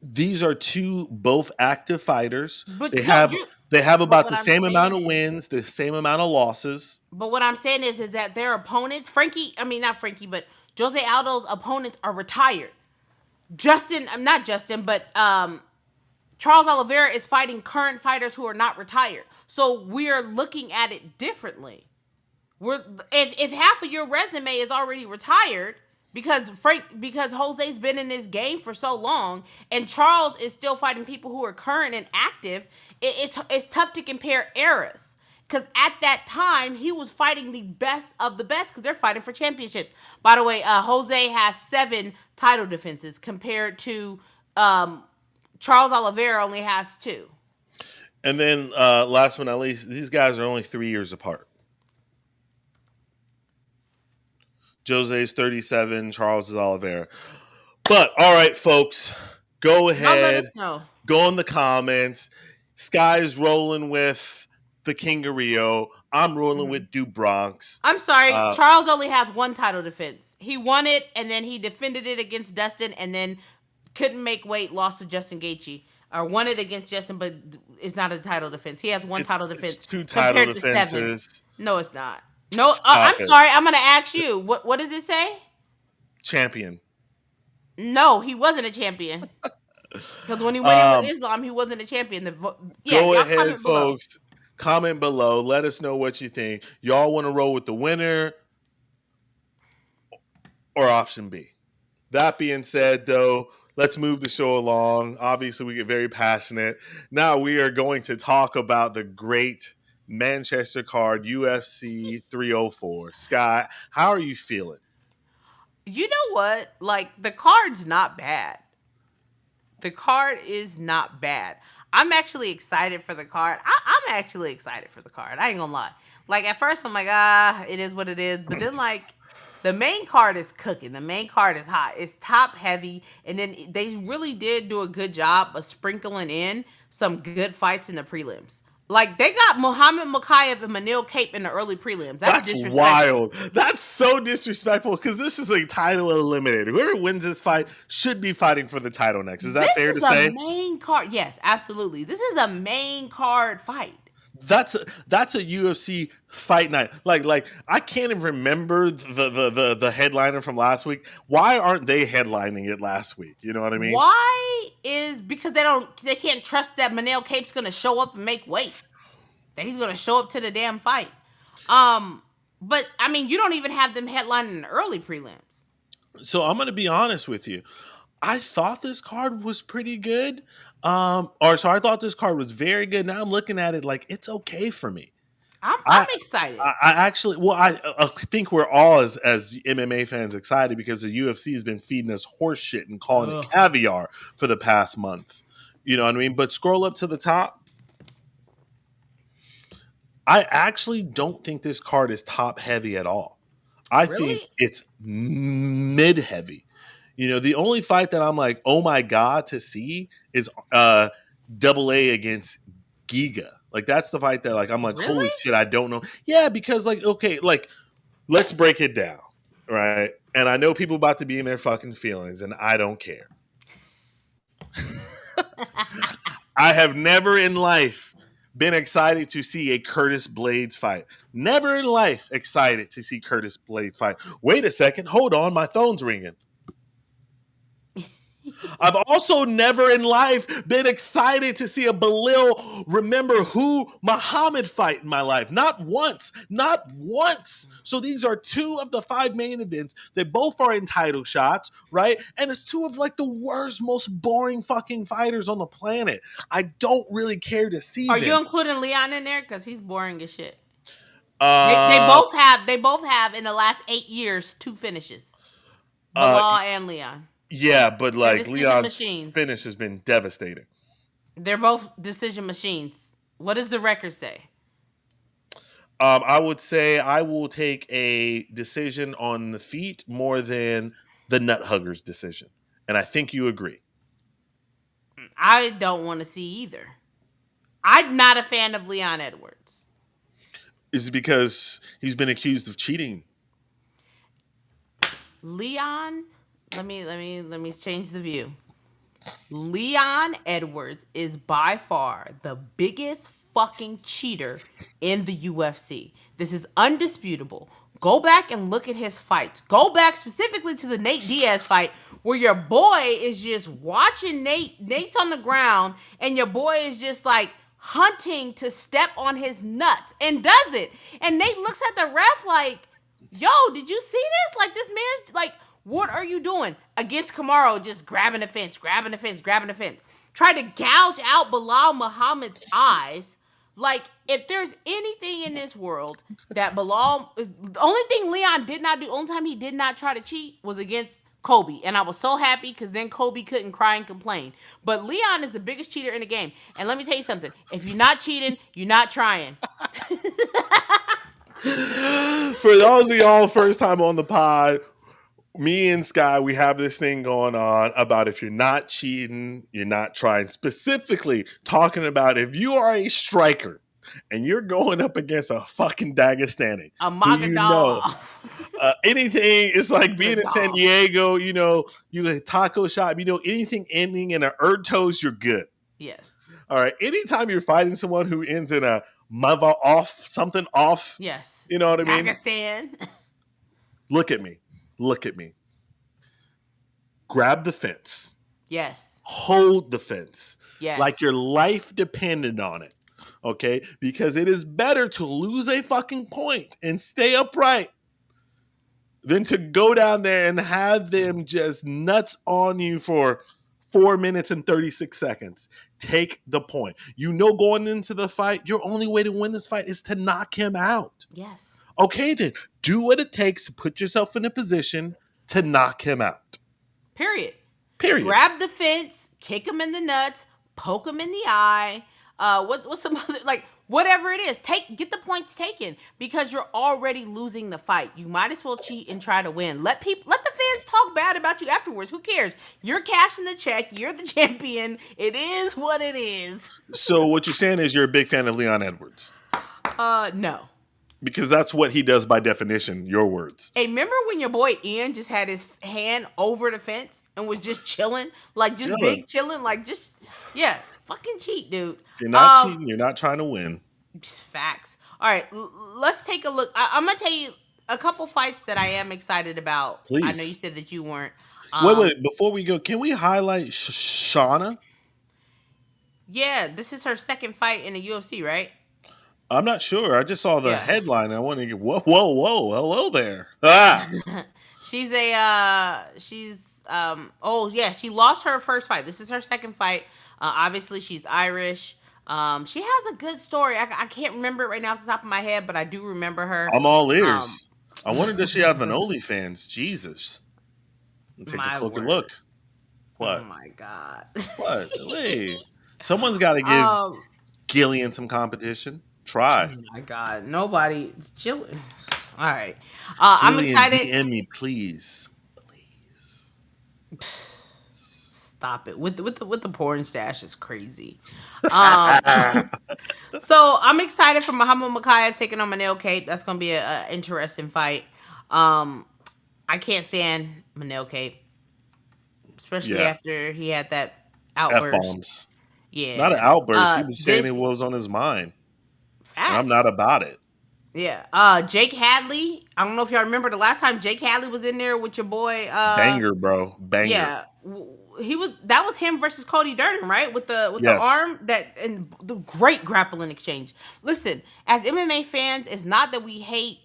these are two both active fighters. But They no, have you. they have But about what the I'm same amount saying of is, wins, the same amount of losses. But what I'm saying is that their opponents, Frankie, I mean not Frankie, but Jose Aldo's opponents are retired. Justin, I'm not Justin, but Charles Oliveira is fighting current fighters who are not retired. So we're looking at it differently. We're if half of your resume is already retired because Jose's been in this game for so long and Charles is still fighting people who are current and active, it's tough to compare eras. Because at that time, he was fighting the best of the best because they're fighting for championships. By the way, Jose has 7 title defenses compared to Charles Oliveira only has 2. And then last but not least, these guys are only 3 years apart. Jose's 37, Charles is Oliveira. But all right, folks, go Y'all let ahead, us know. go in the comments. Sky's rolling with the King of Rio. I'm rolling Mhm. with Du Bronx. I'm sorry, Uh, Charles only has 1 title defense. He won it, and then he defended it against Dustin, and then couldn't make weight, lost to Justin Gaethje, or won it against Justin, but it's not a title defense. He has 1 title it's defense two title compared to 7. defenses. No, it's not. No, Stop I'm it. sorry. I'm gonna ask you. What does it say? Champion. No, he wasn't a champion because when he went in with Um, Islam, he wasn't a champion. Yeah, Go y'all ahead, comment below. folks. Comment below. Let us know what you think. Y'all want to roll with the winner or option B? That being said, though, let's move the show along. Obviously, we get very passionate. Now we are going to talk about the great Manchester card, UFC 304. Scott, how are you feeling? You know what? Like the card's not bad. The card is not bad. I'm actually excited for the card. I'm actually excited for the card. I ain't gonna lie. Like at first, I'm like, it is what it is. But then, like, the main card is cooking. The main card is hot. It's top heavy, and then they really did do a good job of sprinkling in some good fights in the prelims. Like they got Muhammad Mokaev and Manil Cape in the early prelims. That's That's disrespectful. wild. That's so disrespectful because this is a title eliminator. Whoever wins this fight should be fighting for the title next. Is that This fair to is a say? main card. Yes, absolutely. This is a main card fight. That's a UFC fight night. Like I can't even remember the headliner from last week. Why aren't they headlining it last week? You know what I mean? Why is because they can't trust that Manel Cape's gonna show up and make weight. That he's gonna show up to the damn fight. Um, but I mean, you don't even have them headlining in the early prelims. So I'm gonna be honest with you. I thought this card was pretty good. I thought this card was very good. Now I'm looking at it like it's okay for me. I'm I excited. I actually, well, I think we're all as MMA fans excited because the UFC has been feeding us horse shit and calling it Ugh. caviar for the past month. You know what I mean? But scroll up to the top. I actually don't think this card is top heavy at all. I think Really? it's mid heavy. You know, the only fight that I'm like, oh my god, to see is double A against Giga. Like that's the fight that like I'm like, Really? holy shit, I don't know. Yeah, because like okay, like let's break it down, right? And I know people about to be in their fucking feelings, and I don't care. I have never in life been excited to see a Curtis Blades fight. Never in life excited to see Curtis Blades fight. Wait a second, hold on, my phone's ringing. I've also never in life been excited to see a Belal remember who Muhammad fight in my life. Not once. Not once. So these are two of the 5 main events. They both are in title shots, right? And it's two of like the worst, most boring fucking fighters on the planet. I don't really care to see Are you them. including Leon in there? Because he's boring as shit. They Uh, both have in the last 8 years 2 finishes. uh, Belal and Leon. yeah, but They're like decision Leon's machines. finish has been devastating. They're both decision machines. What does the record say? I would say I will take a decision on the feet more than the nut huggers decision, and I think you agree. I don't want to see either. I'm not a fan of Leon Edwards. Is it because he's been accused of cheating? Leon, let me change the view. Leon Edwards is by far the biggest fucking cheater in the UFC. This is undisputable. Go back and look at his fights. Go back specifically to the Nate Diaz fight where your boy is just watching Nate. Nate's on the ground and your boy is just like hunting to step on his nuts and does it. And Nate looks at the ref like, yo, did you see this? Like, this man's like, what are you doing? Against Kamaru, just grabbing the fence, grabbing the fence, grabbing the fence. Tried to gouge out Belal Muhammad's eyes. Like, if there's anything in this world that Belal, the only thing Leon did not do, only time he did not try to cheat was against Kobe. And I was so happy because then Kobe couldn't cry and complain. But Leon is the biggest cheater in the game. And let me tell you something. If you're not cheating, you're not trying. For those of y'all first time on the pod, me and Sky, we have this thing going on about if you're not cheating, you're not trying. Specifically, talking about if you are a striker and you're going up against a fucking Dagestani, A who you know, Magadolov. anything, it's like being in San Magadolov. Diego, you know, you a taco shop, you know, anything ending in a toast, you're good. Yes. All right. Anytime you're fighting someone who ends in a mother off, something off, Yes. you know what I mean? Dagestan. Look at me. Look at me. Grab the fence. Yes. Hold the fence. Yes. Like your life depended on it. Okay? Because it is better to lose a fucking point and stay upright than to go down there and have them just nuts on you for 4 minutes and 36 seconds. Take the point. You know, going into the fight, your only way to win this fight is to knock him out. Yes. Okay, then do what it takes to put yourself in a position to knock him out. Period. Period. Grab the fence, kick him in the nuts, poke him in the eye. What's some other, like, whatever it is, get the points taken because you're already losing the fight. You might as well cheat and try to win. Let the fans talk bad about you afterwards. Who cares? You're cashing the check. You're the champion. It is what it is. So what you're saying is you're a big fan of Leon Edwards. No. Because that's what he does by definition, your words. Hey, remember when your boy Ian just had his hand over the fence and was just chilling? Like, just big chilling? Like, just, yeah, fucking cheat, dude. If you're not cheating, you're not trying to win. Facts. All right, let's take a look. I'm going to tell you a couple fights that I am excited about. Please. I know you said that you weren't. Wait, before we go, can we highlight Shauna? Yeah, this is her second fight in the UFC, right? I'm not sure. I just saw the headline. I want to get whoa, hello there. Ah, she lost her first fight. This is her second fight. Obviously, she's Irish. She has a good story. I can't remember it right now off the top of my head, but I do remember her. I'm all ears. I wonder does she have an OnlyFans? Jesus. Let's take a closer look. What? Oh my God. What? Wait. Someone's got to give Gillian some competition. Try. Oh my God. Nobody. Jillian. All right. I'm excited. DM me, please. Please. Stop it with the porn stash is crazy. Um, so I'm excited for Muhammad Makayev taking on Manel Cape. That's gonna be a interesting fight. Um, I can't stand Manel Cape, especially Yeah, after he had that f outburst. bombs. Not an Yeah. outburst. He was saying it This was on his mind, and I'm not facts. about it. Yeah. Jake Hadley. I don't know if y'all remember the last time Jake Hadley was in there with your boy. Banger, bro. Banger. Yeah. He was that was him versus Cody Durden, right? With the Yes. arm that and the great grappling exchange. Listen, as MMA fans, it's not that we hate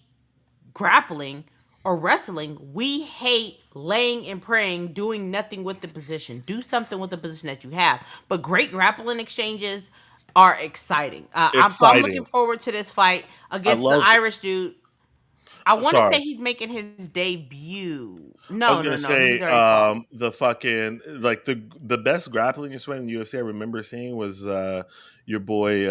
grappling or wrestling. We hate laying and praying, doing nothing with the position. Do something with the position that you have. But great grappling exchanges are exciting. So I'm looking Exciting. forward to this fight I against the love Irish dude. I want to say sorry. he's making his debut. I No, was no, gonna no. He's say, already fought. the fucking like the best grappling you in the UFC I remember seeing was your boy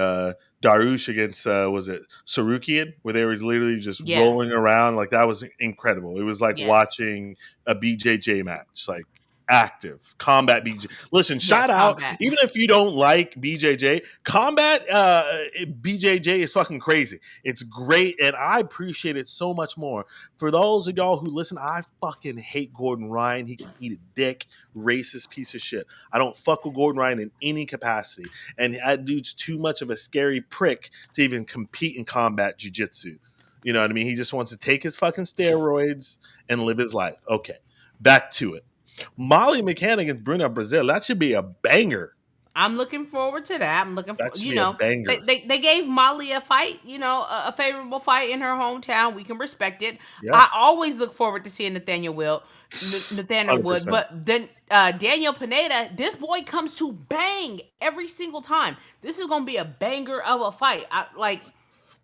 Darush against was it Sarukian, where they were literally just Yeah. rolling around. Like that was incredible. It was like Yes. watching a BJJ match, like active combat BJ. Listen, Yes. shout out, Combat. even if you don't like BJJ, combat BJJ is fucking crazy. It's great, and I appreciate it so much more. For those of y'all who listen, I fucking hate Gordon Ryan. He can eat a dick, racist piece of shit. I don't fuck with Gordon Ryan in any capacity. And that dude's too much of a scary prick to even compete in combat jujitsu. You know what I mean? He just wants to take his fucking steroids and live his life. Okay, back to it. Molly McCann against Bruna Brazil. That should be a banger. I'm looking forward to that. I'm looking for, That should be a banger. they gave Molly a fight, a favorable fight in her hometown. We can respect it. Yeah, I always look forward to seeing Nathaniel Wood, 100%. but then Daniel Pineda, this boy comes to bang every single time. This is gonna be a banger of a fight. Like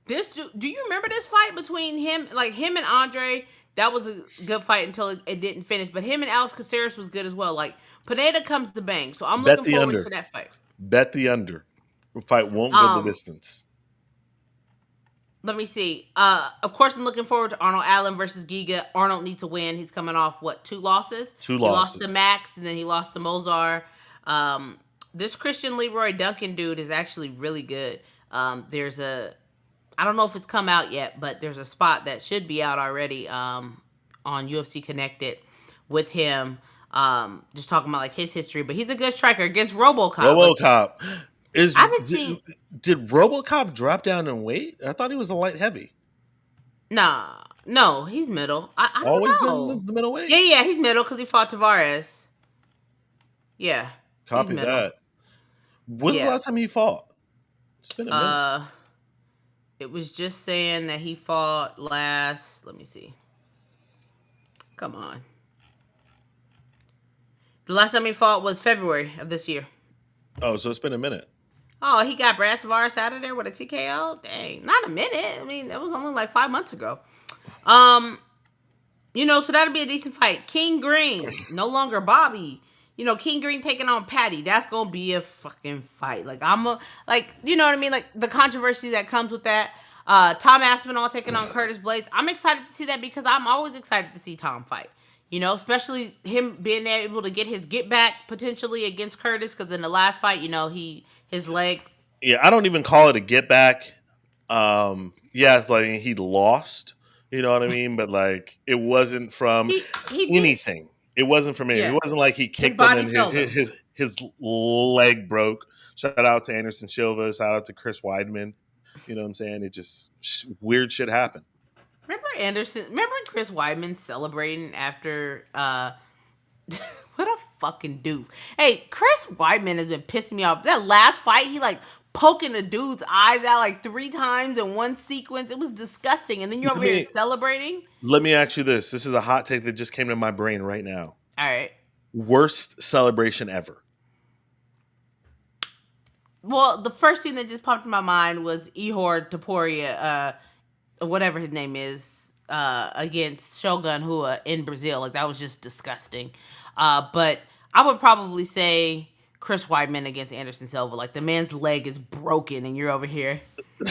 this. Do you remember this fight between him and Andre? That was a good fight until it didn't finish. But him and Alex Caceres was good as well. Like Pineda comes to bang, so I'm Bet looking the forward under. to that fight. Bet the under. The fight won't go the Um, distance. Let me see. Of course, I'm looking forward to Arnold Allen versus Giga. Arnold needs to win. He's coming off two losses. Two He lost to losses. Max, and then he lost to Mozar. This Christian Leroy Duncan dude is actually really good. I don't know if it's come out yet, but there's a spot that should be out already on UFC Connected with him. Just talking about like his history, but he's a good striker against RoboCop. But RoboCop is I haven't seen. did RoboCop drop down in weight? I thought he was a light heavy. Nah, no, he's middle. I Always don't been know. the middleweight. Yeah, he's middle because he fought Tavares. Yeah, he's Copy middle. that. When's the Yeah. last time he fought? It's been a minute. It was just saying that he fought last. Let me see. Come on. The last time he fought was February of this year. Oh, so it's been a minute. Oh, he got Brad Tavares out of there with a TKO? Dang, not a minute. I mean, that was only like 5 months ago. So that'll be a decent fight. King Green, no longer Bobby. King Green taking on Patty. That's gonna be a fucking fight. You know what I mean? Like the controversy that comes with that. Tom Aspinall taking on Curtis Blades. I'm excited to see that because I'm always excited to see Tom fight. Especially him being able to get his get back potentially against Curtis, because in the last fight, his leg. Yeah, I don't even call it a get back. Yeah, it's like he lost. You know what I mean? But like, it wasn't from He did. anything. It wasn't from anything. Yeah, It wasn't like he his kicked him body and failed him. his leg broke. Shout out to Anderson Silva. Shout out to Chris Weidman. You know what I'm saying? It just weird shit happened. Remember Chris Weidman celebrating after what a fucking doof. Hey, Chris Weidman has been pissing me off. That last fight, he like poking the dude's eyes out like 3 times in one sequence. It was disgusting. And then you're over here celebrating. Let me ask you this. This is a hot take that just came to my brain right now. All right. Worst celebration ever. Well, the first thing that just popped in my mind was Ihor Topuria, whatever his name is, against Shogun Rua in Brazil. Like, that was just disgusting. But I would probably say Chris Weidman against Anderson Silva. Like, the man's leg is broken and you're over here.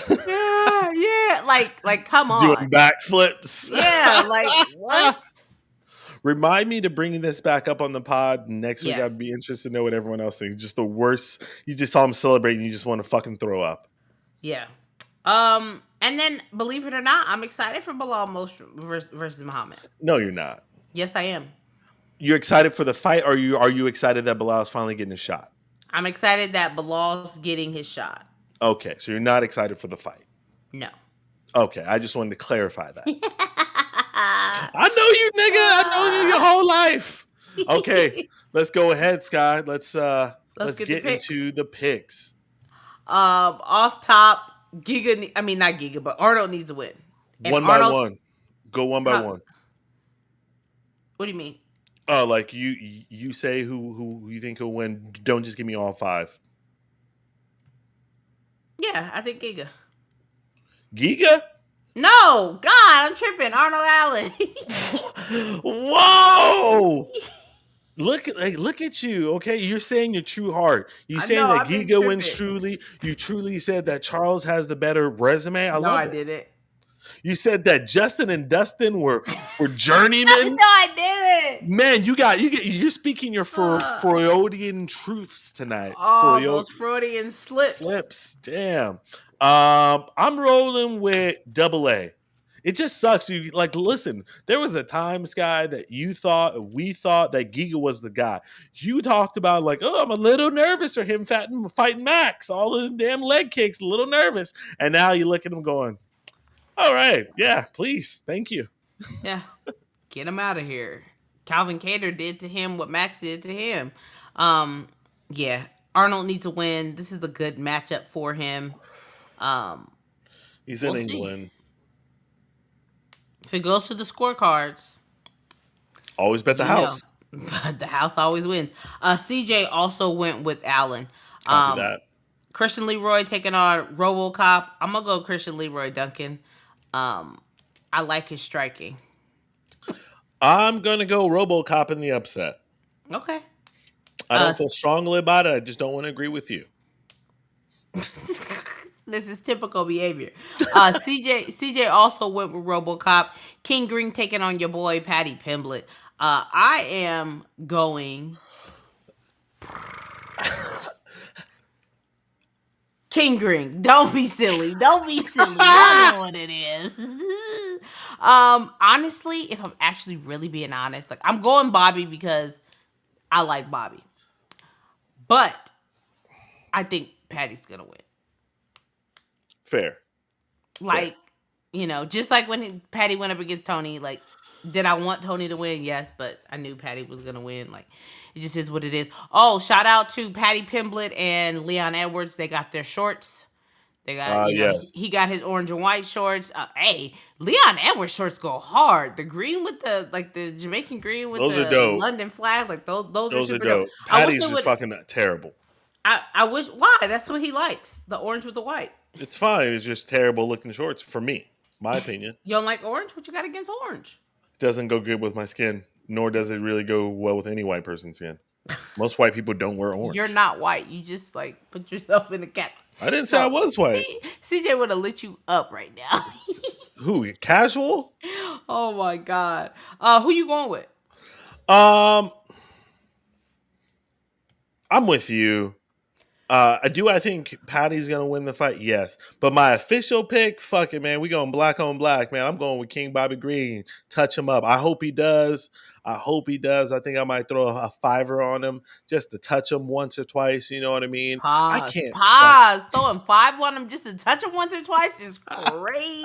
Yeah. Like, come on. Doing backflips. Yeah, like, what? Remind me to bring this back up on the pod next week. Yeah, I'd be interested to know what everyone else thinks. Just the worst. You just saw him celebrating. You just want to fucking throw up. yeah. And then believe it or not, I'm excited for Belal most versus Muhammad. No, you're not. Yes, I am. You're excited for the fight, or are you excited that Bilal's finally getting a shot? I'm excited that Belal's getting his shot. Okay, so you're not excited for the fight. No. Okay, I just wanted to clarify that. I know you, nigga. I know you your whole life. Okay, let's go ahead, Sky. Let's get the get picks. into the picks. Off top, I mean not Giga, but Arnold needs to win. And One by Arnold, one. Go one by how, one. what do you mean? Oh, like you say who you think will win. Don't just give me all five. Yeah, I think Giga. Giga? No, God, I'm tripping. Arnold Allen. Whoa! Look at you. Okay, you're saying your true heart. You I know, saying that I've been Giga wins tripping. truly. You truly said that Charles has the better resume. I No, love I it. didn't. You said that Justin and Dustin were No, journeymen. I didn't. Man, you're speaking your Uh, Freudian truths tonight. oh, those Freudian slips. Slips. Damn. I'm rolling with double A. It just sucks. You like listen, there was a time, Sky, that we thought that Giga was the guy. You talked about like, oh, I'm a little nervous for him fighting Max. All of them damn leg kicks, a little nervous. And now you look at him going, all right, yeah, please. Thank you. Yeah, get him out of here. Calvin Cater did to him what Max did to him. Um, yeah, Arnold needs to win. This is a good matchup for him. Um, He's in we'll see. England. If it goes to the scorecards, Always bet the you know, house. but the house always wins. CJ also went with Allen. Copy Um, that. Christian Leroy taking on RoboCop. I'm gonna go Christian Leroy Duncan. I like his striking. I'm gonna go RoboCop in the upset. Okay. I don't feel strongly about it. I just don't want to agree with you. This is typical behavior. CJ also went with RoboCop. King Green taking on your boy Patty Pimblett. I am going King Green. Don't be silly. Don't be silly. Y'all know what it is. Honestly, if I'm actually really being honest, like I'm going Bobby because I like Bobby. But I think Patty's gonna win. Fair. Like, just like when Patty went up against Tony, like, did I want Tony to win? Yes, but I knew Patty was gonna win. Like, it just is what it is. Oh, shout out to Patty Pimblett and Leon Edwards. They got their shorts. They got, Yes. he got his orange and white shorts. Hey, Leon Edwards shorts go hard. The green with the Jamaican green with Those are the dope. London flag, like those are Those are super dope. dope. I wish Patty's they just would. fucking terrible. I wish why that's what he likes, the orange with the white. It's fine. It's just terrible looking shorts for me. My opinion. You don't like orange? What you got against orange? Doesn't go good with my skin, nor does it really go well with any white person's skin. Most white people don't wear orange. You're not white. You just like put yourself in a cat. I didn't say I was white. CJ would have lit you up right now. Who? Casual? Oh my god. Who you going with? I'm with you. I think Patty's gonna win the fight? Yes. But my official pick, fuck it, man. We going black on black, man. I'm going with King Bobby Green. Touch him up. I hope he does. I think I might throw a fiver on him just to touch him once or twice. You know what I mean? I can't. Pause. Throwing 5 on him just to touch him once or twice is crazy.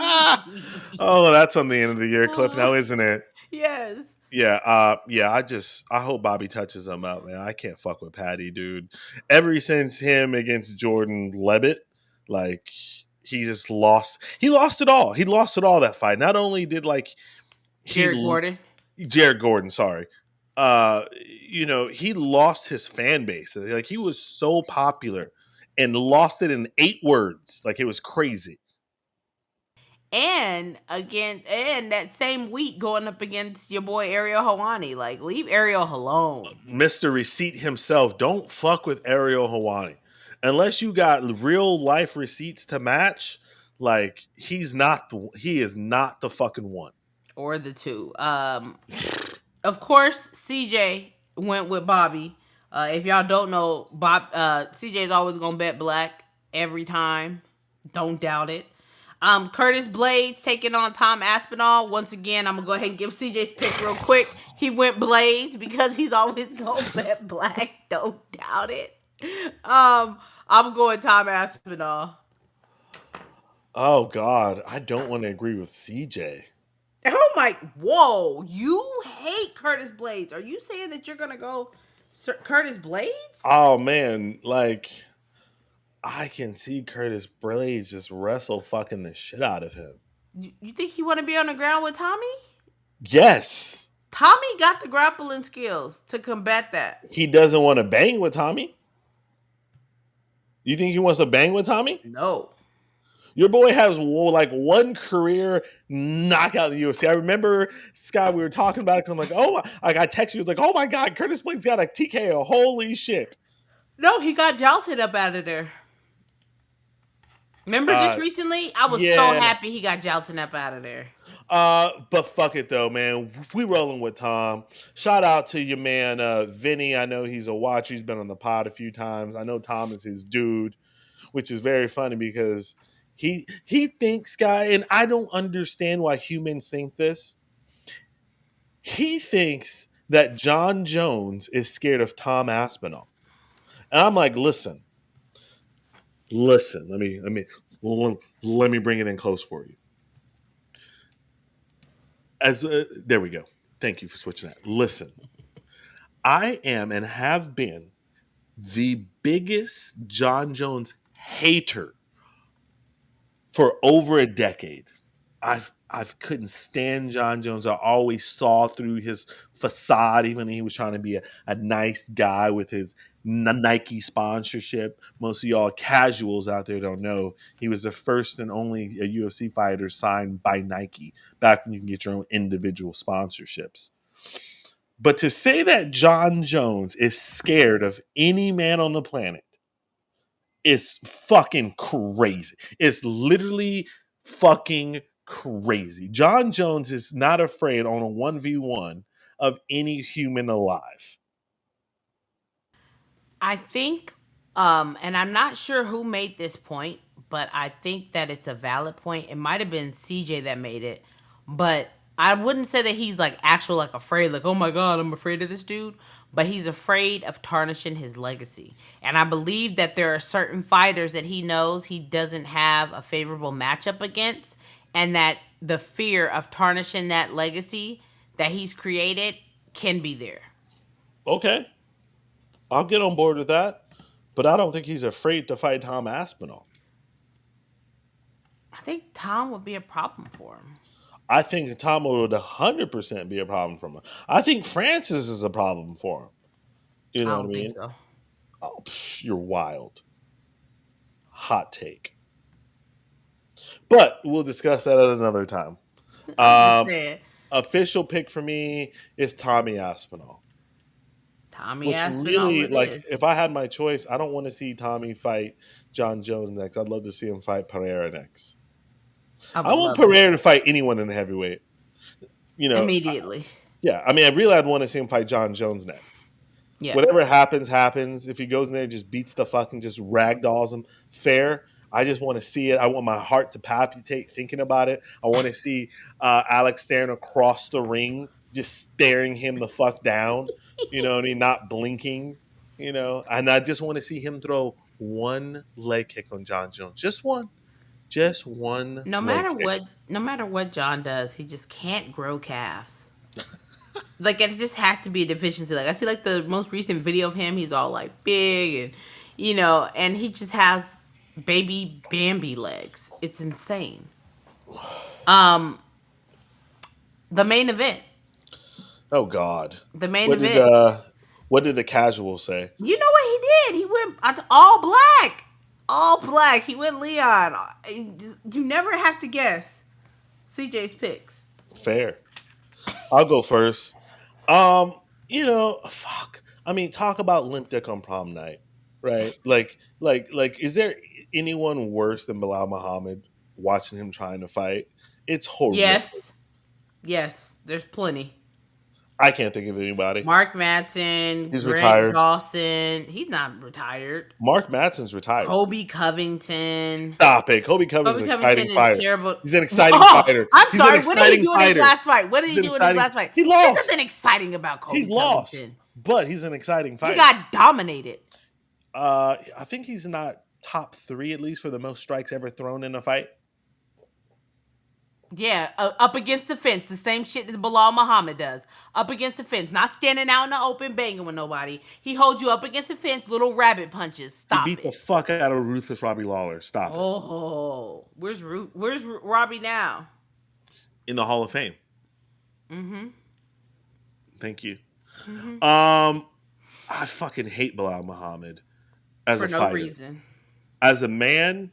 Oh, that's on the end of the year clip now, isn't it? Yes. Yeah, I hope Bobby touches him up, man. I can't fuck with Patty, dude. Ever since him against Jordan Levitt, like he just lost. He lost it all. He lost it all that fight. Not only did Jared Gordon, sorry. He lost his fan base. Like he was so popular and lost it in 8 words. Like it was crazy. And that same week going up against your boy Ariel Helwani. Like, leave Ariel alone. Mr. Receipt himself, don't fuck with Ariel Helwani. Unless you got real life receipts to match, like he is not the fucking one. Or the two. Of course, CJ went with Bobby. If y'all don't know, CJ is always gonna bet black every time. Don't doubt it. Curtis Blades taking on Tom Aspinall. Once again, I'm gonna go ahead and give CJ's pick real quick. He went Blades because he's always gonna bet black. Don't doubt it. I'm going Tom Aspinall. Oh God, I don't want to agree with CJ. Oh my! Whoa! You hate Curtis Blades. Are you saying that you're gonna go Curtis Blades? Oh man, like I can see Curtis Blades just wrestle fucking the shit out of him. You think he want to be on the ground with Tommy? Yes. Tommy got the grappling skills to combat that. He doesn't want to bang with Tommy. You think he wants to bang with Tommy? No. Your boy has like one career knockout in the UFC. I remember, Scott, we were talking about it because I'm like, oh, like I texted you, like, oh my God, Curtis Blades got a TKO. Holy shit. No, he got jousted up out of there. Remember just Uh, recently? I was so yeah. happy he got jousted up out of there. But fuck it though, man. We rolling with Tom. Shout out to your man, Vinny. I know he's a watcher. He's been on the pod a few times. I know Tom is his dude, which is very funny because he thinks, guy, and I don't understand why humans think this. He thinks that Jon Jones is scared of Tom Aspinall, and I'm like, listen. Let me bring it in close for you. There we go. Thank you for switching that. Listen, I am and have been the biggest Jon Jones hater for over a decade. I've couldn't stand Jon Jones. I always saw through his facade, even when he was trying to be a nice guy with his Nike sponsorship. Most of y'all casuals out there don't know he was the first and only UFC fighter signed by Nike back when you can get your own individual sponsorships. But to say that Jon Jones is scared of any man on the planet is fucking crazy. It's literally fucking crazy. Jon Jones is not afraid on a 1v1 of any human alive. I think, and I'm not sure who made this point, but I think that it's a valid point. It might have been CJ that made it, but I wouldn't say that he's like actual like afraid, like, oh my god, I'm afraid of this dude. But he's afraid of tarnishing his legacy. And I believe that there are certain fighters that he knows he doesn't have a favorable matchup against, and that the fear of tarnishing that legacy that he's created can be there. Okay, I'll get on board with that. But I don't think he's afraid to fight Tom Aspinall. I think Tom would be a problem for him. I think Tom would 100% be a problem for him. I think Francis is a problem for him. You I know what I don't think mean? so. Oh, you're wild. Hot take. But we'll discuss that at another time. I'm just Um, saying. Official pick for me is Tommy Aspinall. Tommy Which Aspinall really, it like, is. if I had my choice, I don't want to see Tommy fight Jon Jones next. I'd love to see him fight Pereira next. I I would want love that. Pereira to fight anyone in the heavyweight. You know, Immediately. yeah. I mean, I really, I'd want to see him fight Jon Jones next. Yeah. Whatever happens, happens. If he goes in there and just beats the fucking, just ragdolls him, fair. I just want to see it. I want my heart to palpitate thinking about it. I want to see Alex staring across the ring, just staring him the fuck down. You know what I mean? Not blinking. You know, and I just want to see him throw one leg kick on Jon Jones. Just one No leg matter kick. what no matter what John does, he just can't grow calves. Like it just has to be a deficiency. Like I see like the most recent video of him, he's all like big and and he just has baby Bambi legs. It's insane. Um the main event. Oh God, The main what did event. uh, what did the casual say? You know what he did? He went all black. All black. He went Leon. You never have to guess CJ's picks. Fair. I'll go first. Um, fuck. I mean, talk about limp dick on prom night, right? Like, is there anyone worse than Bilal Muhammad watching him trying to fight? It's horrific. Yes. Yes. There's plenty. I can't think of anybody. Mark Madsen, He's Grant retired. Dawson. He's not retired. Mark Matson's retired. Kobe Covington. Stop it. Kobe Covington's Kobe an Covington exciting is fighter. terrible. He's an exciting Oh, fighter. I'm He's an sorry. What did he exciting do in his fighter. last fight? What did He's he an do in his exciting. last fight? He There's lost. nothing exciting about He Kobe lost, Covington. but he's an exciting He fighter. got dominated. I think he's not top 3 at least for the most strikes ever thrown in a fight. Yeah, up against the fence. The same shit that Belal Muhammad does. Up against the fence. Not standing out in the open banging with nobody. He holds you up against the fence, little rabbit punches. He Stop beat the it. fuck out of ruthless Robbie Lawler. Stop it. Oh, where's Robbie now? In the Hall of Fame. Mm-hmm. Thank you. Mm-hmm. I fucking hate Belal Muhammad as For a no fighter. reason. As a man,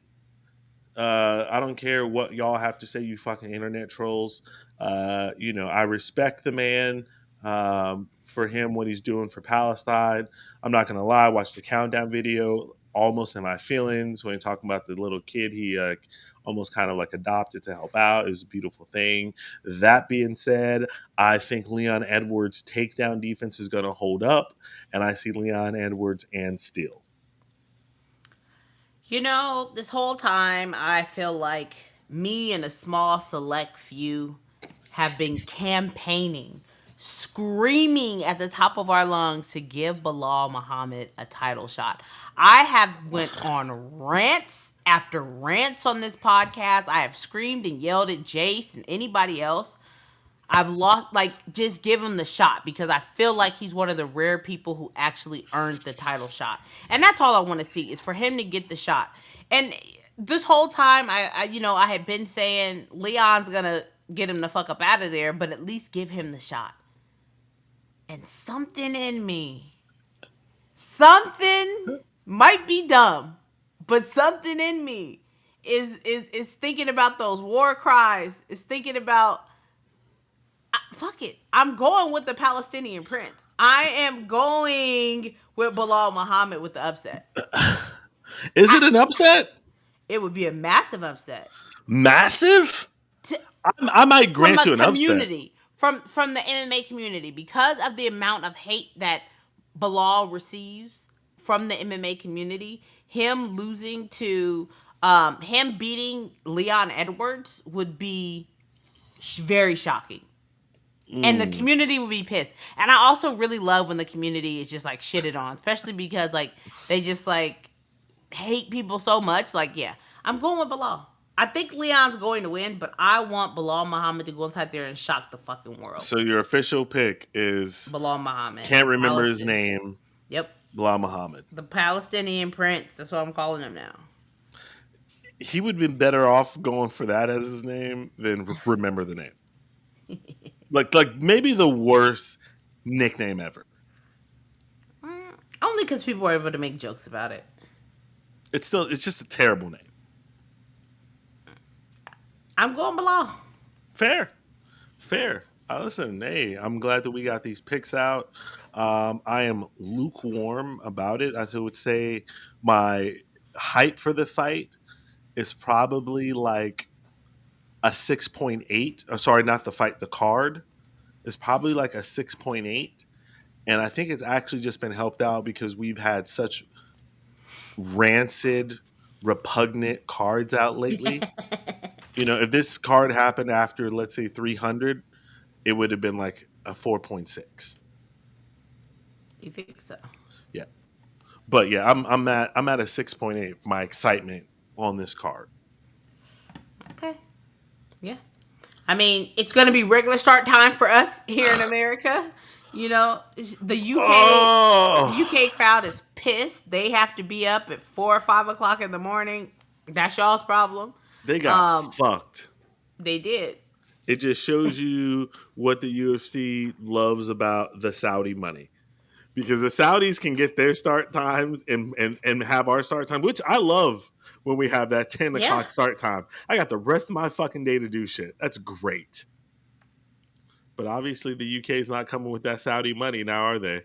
I don't care what y'all have to say, you fucking internet trolls. I respect the man for him, what he's doing for Palestine. I'm not going to lie, I watched the countdown video almost in my feelings when he talking about the little kid he almost kind of like adopted to help out. It was a beautiful thing. That being said, I think Leon Edwards' takedown defense is going to hold up, and I see Leon Edwards and Steele. This whole time I feel like me and a small select few have been campaigning, screaming at the top of our lungs to give Belal Muhammad a title shot. I have went on rants after rants on this podcast. I have screamed and yelled at Jace and anybody else. I've lost, just give him the shot because I feel like he's one of the rare people who actually earned the title shot. And that's all I want to see is for him to get the shot. And this whole time, I had been saying Leon's going to get him the fuck up out of there, but at least give him the shot. And something in me, something might be dumb, but something in me is thinking about those war cries, is thinking about, fuck it. I'm going with the Palestinian prince. I am going with Belal Muhammad with the upset. Is it an upset? It would be a massive upset. Massive? I might grant you an community, upset. From the MMA community, because of the amount of hate that Belal receives from the MMA community, him losing to him beating Leon Edwards would be very shocking. And the community would be pissed. And I also really love when the community is just shitted on, especially because they just hate people so much. I'm going with Belal. I think Leon's going to win, but I want Belal Muhammad to go inside there and shock the fucking world. So your official pick is Belal Muhammad. Can't remember his name. Yep. Belal Muhammad. The Palestinian prince. That's what I'm calling him now. He would be better off going for that as his name than remember the name. like maybe the worst nickname ever. Only because people are able to make jokes about it. It's just a terrible name. I'm going Belal. Fair. Listen, hey, I'm glad that we got these picks out. I am lukewarm about it. I would say my hype for the fight is probably like a 6.8. Sorry, not the fight, the card is probably like a 6.8. And I think it's actually just been helped out because we've had such rancid, repugnant cards out lately. If this card happened after, let's say, 300, it would have been like a 4.6. You think so? Yeah. But yeah, I'm at a 6.8 for my excitement on this card. Okay. Yeah. I mean, it's going to be regular start time for us here in America. The UK crowd is pissed. They have to be up at 4 or 5 o'clock in the morning. That's y'all's problem. They got fucked. They did. It just shows you what the UFC loves about the Saudi money. Because the Saudis can get their start times and have our start time, which I love when we have that 10 o'clock start time. I got the rest of my fucking day to do shit. That's great. But obviously the UK is not coming with that Saudi money now, are they?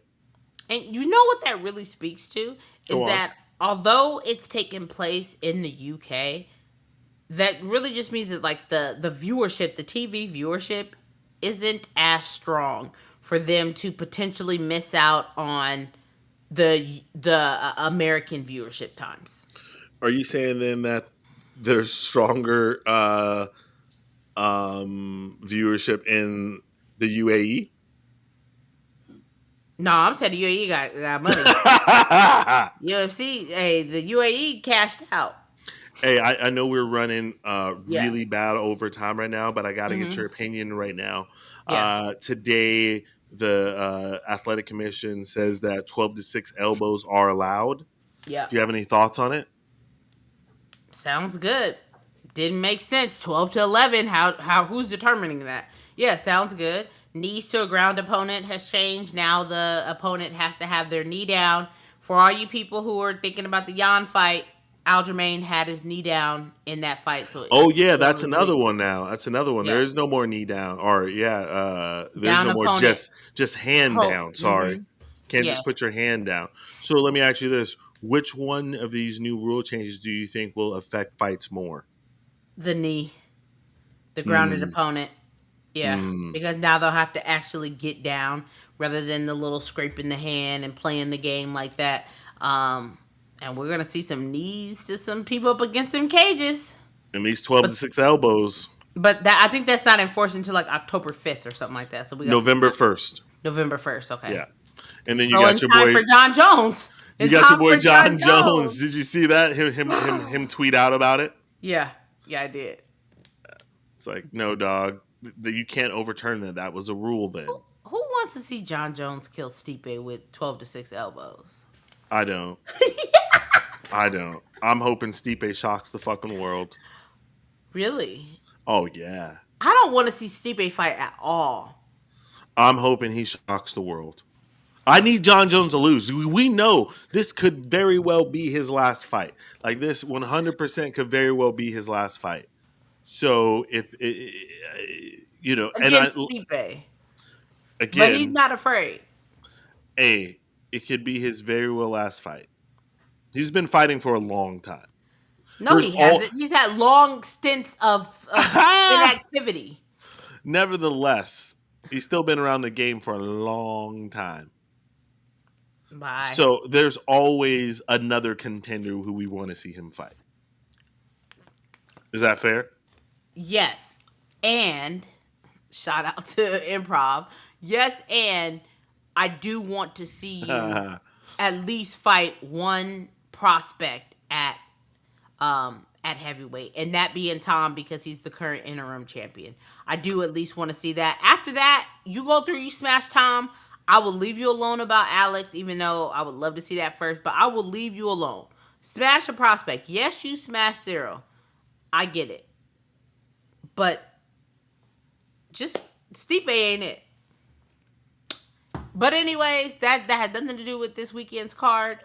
And you know what that really speaks to? Is that although it's taking place in the UK, that really just means that the viewership, the TV viewership isn't as strong for them to potentially miss out on the American viewership times. Are you saying then that there's stronger viewership in the UAE? No, I'm saying the UAE got money. UFC, hey, the UAE cashed out. Hey, I know we're running Yeah. really bad overtime right now, but I got to get Mm-hmm. your opinion right now. Yeah. Today, the athletic commission says that 12 to 6 elbows are allowed. Yeah. Do you have any thoughts on it? Sounds good. Didn't make sense. 12 to 11. How who's determining that? Yeah, sounds good. Knees to a ground opponent has changed. Now the opponent has to have their knee down. For all you people who are thinking about the Jan fight, Aljamain had his knee down in that fight, so I Oh think yeah, he that's only another went. one now. That's another one. There Yeah, is no more knee down, or there's down no more opponent. just hand down. Sorry, Mm-hmm. can't Yeah, just put your hand down. So let me ask you this: which one of these new rule changes do you think will affect fights more? the knee, the grounded Mm, opponent. Yeah, mm. because now they'll have to actually get down rather than the little scrape in the hand and playing the game like that. Um, and we're gonna see some knees to some people up against them cages. And these 12 to But 6 elbows, that I think that's not enforced until like October 5th or something like that. So we got some November time. 1st. November 1st. Okay. Yeah, and then So in time for Jon Jones. you In got your time boy for Jon Jon Jones. Did you Jones. see that? Him tweet out about it. Yeah. Yeah, I did. It's like, no, dog, that you can't overturn that. That was a rule then. Who wants to see Jon Jones kill Stipe with 12 to 6 elbows? I don't. I don't. I'm hoping Stipe shocks the fucking world. Really? Oh yeah. I don't want to see Stipe fight at all. I'm hoping he shocks the world. I need Jon Jones to lose. We know this could very well be his last fight. Like this 100% could very well be his last fight. So if and I Against Stipe. But he's again, not afraid. a it could be his very well last fight. He's been fighting for a long time. No, There's he all hasn't. He's had long stints of inactivity. nevertheless, he's still been around the game for a long time. Bye. So there's always another contender who we want to see him fight. Is that fair? Yes. And shout out to improv. Yes, and I do want to see you at least fight one prospect at heavyweight, and that being Tom because he's the current interim champion. I do at least want to see that. After that, you go through, you smash Tom. I will leave you alone about Alex, even though I would love to see that first, but I will leave you alone. Smash a prospect. Yes, you smash Cyril. I get it. But just Stipe ain't it. But anyways, that had nothing to do with this weekend's card.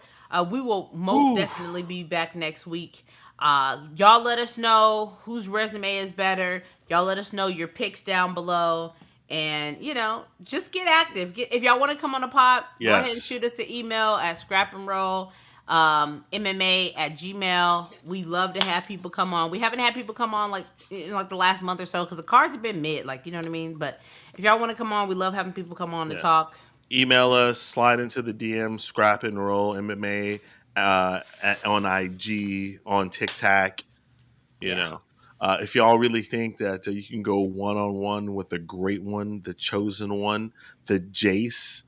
We will most Ooh. definitely be back next week. Y'all let us know whose resume is better. Y'all let us know your picks down below. And, just get active. If y'all want to come on the pod, go ahead and Yes. shoot us an email at scrapandroll MMA@gmail. We love to have people come on. We haven't had people come on like in like the last month or so because the cards have been mid, like, you know what I mean? But if y'all want to come on, we love having people come on to Yeah. talk. Email us, slide into the DM, scrap and roll MMA on IG, on TikTok. You Yeah. know, if y'all really think that you can go one on one with the great one, the chosen one, the Jace,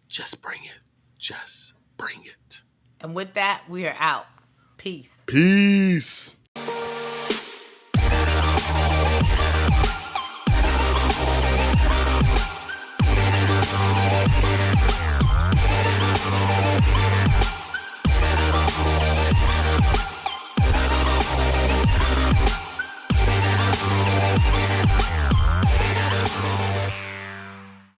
just bring it. Just bring it. And with that, we are out. Peace. Peace.